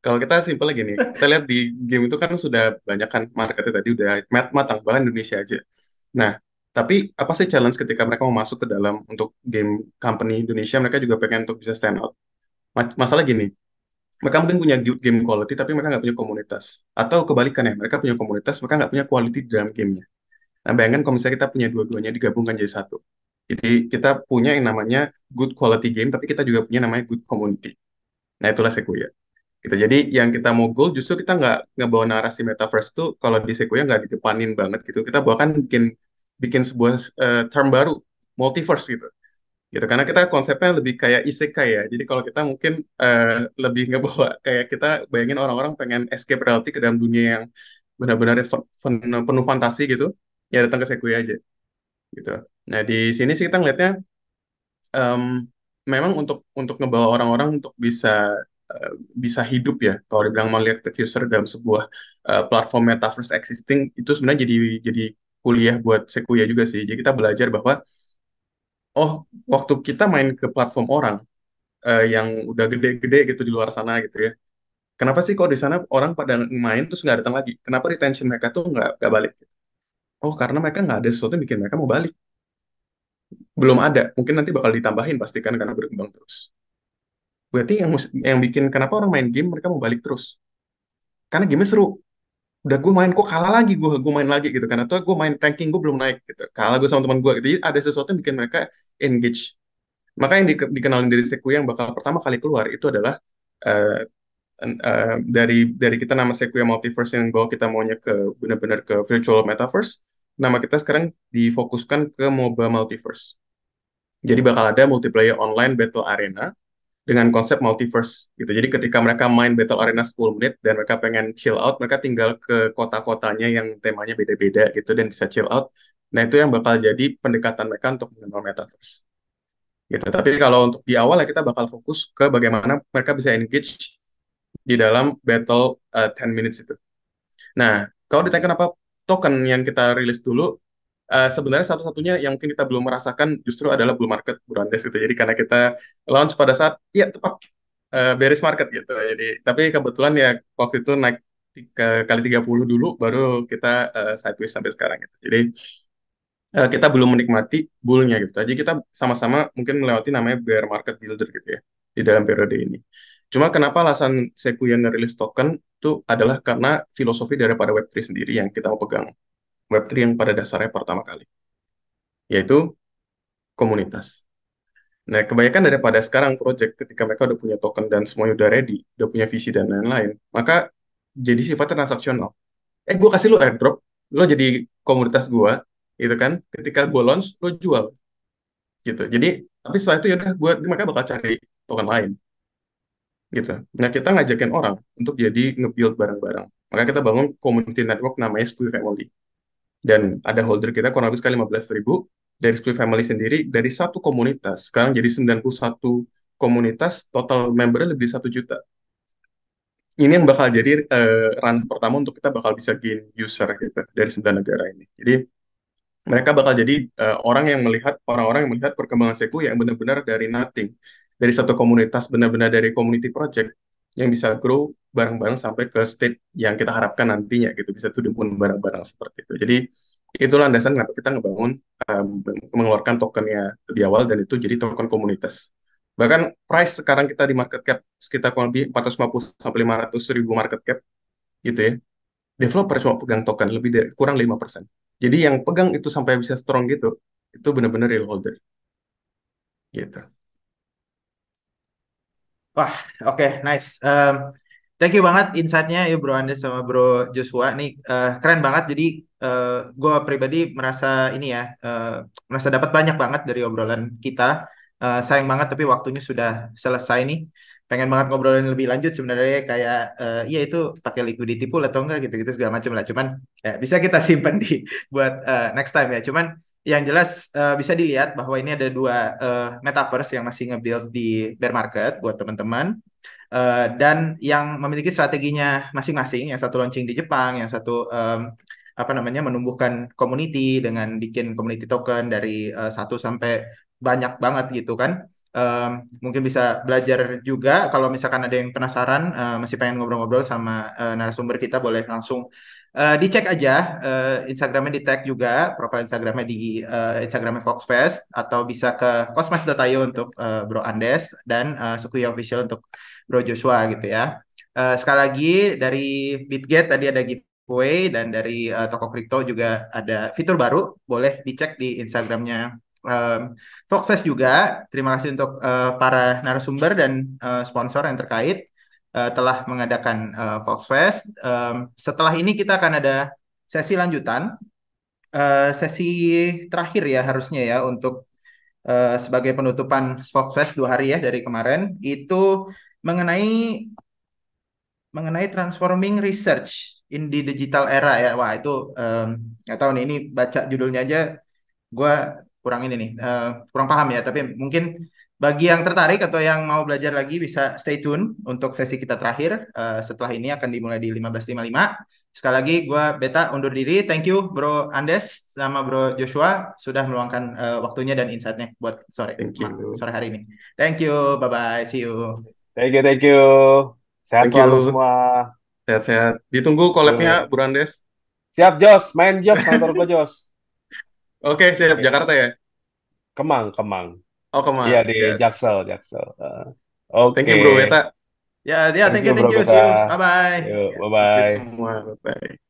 Speaker 3: Kalau kita simpel gini, kita lihat di game itu kan sudah banyak kan marketnya tadi udah matang bahkan Indonesia aja. Nah, tapi apa sih challenge ketika mereka mau masuk ke dalam untuk game company Indonesia mereka juga pengen untuk bisa stand out. Masalah gini, mereka mungkin punya game quality tapi mereka nggak punya komunitas. Atau kebalikannya, mereka punya komunitas mereka nggak punya quality di dalam gamenya. Nah, bayangkan kalau misalnya kita punya dua-duanya digabungkan jadi satu. Jadi kita punya yang namanya good quality game, tapi kita juga punya namanya good community. Nah, itulah Sequoia. Gitu. Jadi yang kita mau goal justru kita nggak bawa narasi metaverse itu kalau di Sequoia nggak didepanin banget gitu. Kita bahkan bikin bikin sebuah term baru, multiverse gitu. Gitu. Karena kita konsepnya lebih kayak isekai ya. Jadi kalau kita mungkin eh, lebih ngebawa kayak kita bayangin orang-orang pengen escape reality ke dalam dunia yang benar-benar penuh fantasi gitu, ya datang ke Sequoia aja gitu. Nah di sini sih kita ngelihatnya em, memang untuk ngebawa orang-orang untuk bisa eh, bisa hidup ya. Kalau dibilang melihat the future dalam sebuah platform metaverse existing itu sebenarnya jadi kuliah buat Sequoia juga sih. Jadi kita belajar bahwa oh waktu kita main ke platform orang yang udah gede-gede gitu di luar sana gitu ya. Kenapa sih kok di sana orang pada main terus nggak datang lagi? Kenapa retention mereka tuh nggak balik? Oh karena mereka nggak ada sesuatu yang bikin mereka mau balik. Belum ada. Mungkin nanti bakal ditambahin pasti kan karena berkembang terus. Berarti yang bikin kenapa orang main game mereka mau balik terus? Karena game seru. Udah gue main kok kalah lagi gue main lagi gitu kan atau gue main ranking gue belum naik gitu. Kalah gue sama teman gue gitu. Jadi ada sesuatu yang bikin mereka engage. Maka yang dikenalin dari Seku yang bakal pertama kali keluar itu adalah eh, dari kita nama Sequoia Multiverse yang bawa kita maunya ke benar-benar ke virtual metaverse. Nama kita sekarang difokuskan ke MOBA Multiverse. Jadi bakal ada multiplayer online battle arena dengan konsep multiverse gitu. Jadi ketika mereka main battle arena 10 menit dan mereka pengen chill out, mereka tinggal ke kota-kotanya yang temanya beda-beda gitu dan bisa chill out. Nah, itu yang bakal jadi pendekatan mereka untuk mengenal metaverse. Gitu. Tapi kalau untuk di awal ya kita bakal fokus ke bagaimana mereka bisa engage di dalam battle 10 minutes itu. Nah, kalau ditanya kenapa token yang kita rilis dulu, sebenarnya satu-satunya yang mungkin kita belum merasakan justru adalah bull market Burandes gitu. Jadi karena kita launch pada saat ya tepat bearish market gitu. Jadi tapi kebetulan ya waktu itu naik kali 30 dulu baru kita sideways sampai sekarang gitu. Jadi kita belum menikmati bullnya gitu. Jadi kita sama-sama mungkin melewati namanya bear market builder gitu ya di dalam periode ini. Cuma kenapa alasan Sequoia ngerilis token itu adalah karena filosofi daripada Web3 sendiri yang kita mau pegang. Web3 yang pada dasarnya pertama kali, yaitu komunitas. Nah, kebanyakan daripada sekarang project ketika mereka udah punya token dan semuanya udah ready, udah punya visi dan lain-lain, maka jadi sifatnya transaksional. Gue kasih lo airdrop, lo jadi komunitas gue, gitu kan? Ketika gue launch, lo jual, gitu. Jadi, tapi setelah itu ya udah, mereka bakal cari token lain, gitu. Nah, kita ngajakin orang untuk jadi nge-build bareng-bareng. Maka kita bangun community network namanya Squid Family. Dan ada holder kita kurang lebih sekali 15.000 dari Squid Family sendiri, dari satu komunitas. Sekarang jadi 91 komunitas, total membernya lebih 1 juta. Ini yang bakal jadi run pertama untuk kita bakal bisa gain user gitu dari 9 negara ini. Jadi mereka bakal jadi orang-orang yang melihat perkembangan Seku yang benar-benar dari nothing, dari satu komunitas, benar-benar dari community project yang bisa grow bareng-bareng sampai ke state yang kita harapkan nantinya gitu, bisa to the moon bareng-bareng seperti itu. Jadi itu landasan kenapa kita ngebangun um, mengeluarkan tokennya lebih awal, dan itu jadi token komunitas. Bahkan price sekarang kita di market cap sekitar kurang lebih 450 sampai 500 ribu market cap gitu ya. Developer cuma pegang token lebih dari kurang 5%. Jadi yang pegang itu sampai bisa strong gitu, itu benar-benar real holder gitu.
Speaker 1: Wah, oke, nice. Thank you banget insight-nya ya Bro Andes sama Bro Joshua. Nih keren banget. Jadi gue pribadi merasa ini ya, merasa dapat banyak banget dari obrolan kita. Sayang banget tapi waktunya sudah selesai nih. Pengen banget ngobrolin lebih lanjut sebenarnya kayak iya itu pakai liquidity pool atau enggak gitu-gitu segala macam lah. Cuman ya, bisa kita simpen di buat next time ya. Cuman yang jelas bisa dilihat bahwa ini ada dua metaverse yang masih nge-build di bear market buat teman-teman. Dan yang memiliki strateginya masing-masing, yang satu launching di Jepang, yang satu apa namanya menumbuhkan community dengan bikin community token dari satu sampai banyak banget gitu kan. Mungkin bisa belajar juga kalau misalkan ada yang penasaran masih pengen ngobrol-ngobrol sama narasumber kita boleh langsung dicek aja Instagramnya di tag juga profile Instagramnya di Instagramnya Foxfest atau bisa ke kosmas.io untuk Bro Andes dan Sukuya Official untuk Bro Joshua gitu ya. Sekali lagi dari Bitget tadi ada giveaway dan dari toko kripto juga ada fitur baru boleh dicek di Instagramnya um, Foxfest juga. Terima kasih untuk para narasumber dan sponsor yang terkait telah mengadakan Foxfest. Setelah ini kita akan ada sesi lanjutan, sesi terakhir ya harusnya ya untuk sebagai penutupan Foxfest 2 hari ya dari kemarin itu mengenai transforming research in the digital era ya. Wah itu nggak tahu nih ini baca judulnya aja gue kurang ini nih kurang paham ya tapi mungkin bagi yang tertarik atau yang mau belajar lagi bisa stay tune untuk sesi kita terakhir setelah ini akan dimulai di 15.55. Sekali lagi gue Beta undur diri. Thank you Bro Andes sama Bro Joshua sudah meluangkan waktunya dan insight-nya buat
Speaker 3: Thank you.
Speaker 1: sore hari ini. Thank you, bye bye, see you.
Speaker 2: Thank you, thank you. Sehat
Speaker 3: Thank
Speaker 2: selalu
Speaker 3: you.
Speaker 2: semua.
Speaker 3: Sehat-sehat. Ditunggu collab-nya,
Speaker 2: Yuk.
Speaker 3: Bro Andes.
Speaker 2: Siap, Jos. Main Jos, kantor gue, Jos.
Speaker 3: Oke, siap.
Speaker 2: Oke.
Speaker 3: Jakarta ya?
Speaker 2: Kemang, Kemang.
Speaker 3: Oh,
Speaker 2: Iya,
Speaker 3: Kemang.
Speaker 2: di
Speaker 3: Yes.
Speaker 2: Jaksel, Jaksel.
Speaker 3: Thank
Speaker 2: Oke.
Speaker 3: you, Bro Weta.
Speaker 1: Ya,
Speaker 2: Thank
Speaker 1: thank
Speaker 2: you,
Speaker 1: you,
Speaker 2: Bro
Speaker 1: see you.
Speaker 2: Beta.
Speaker 1: Bye bye.
Speaker 2: Yuk,
Speaker 3: Thank you
Speaker 2: bye-bye.
Speaker 3: semua. Bye-bye.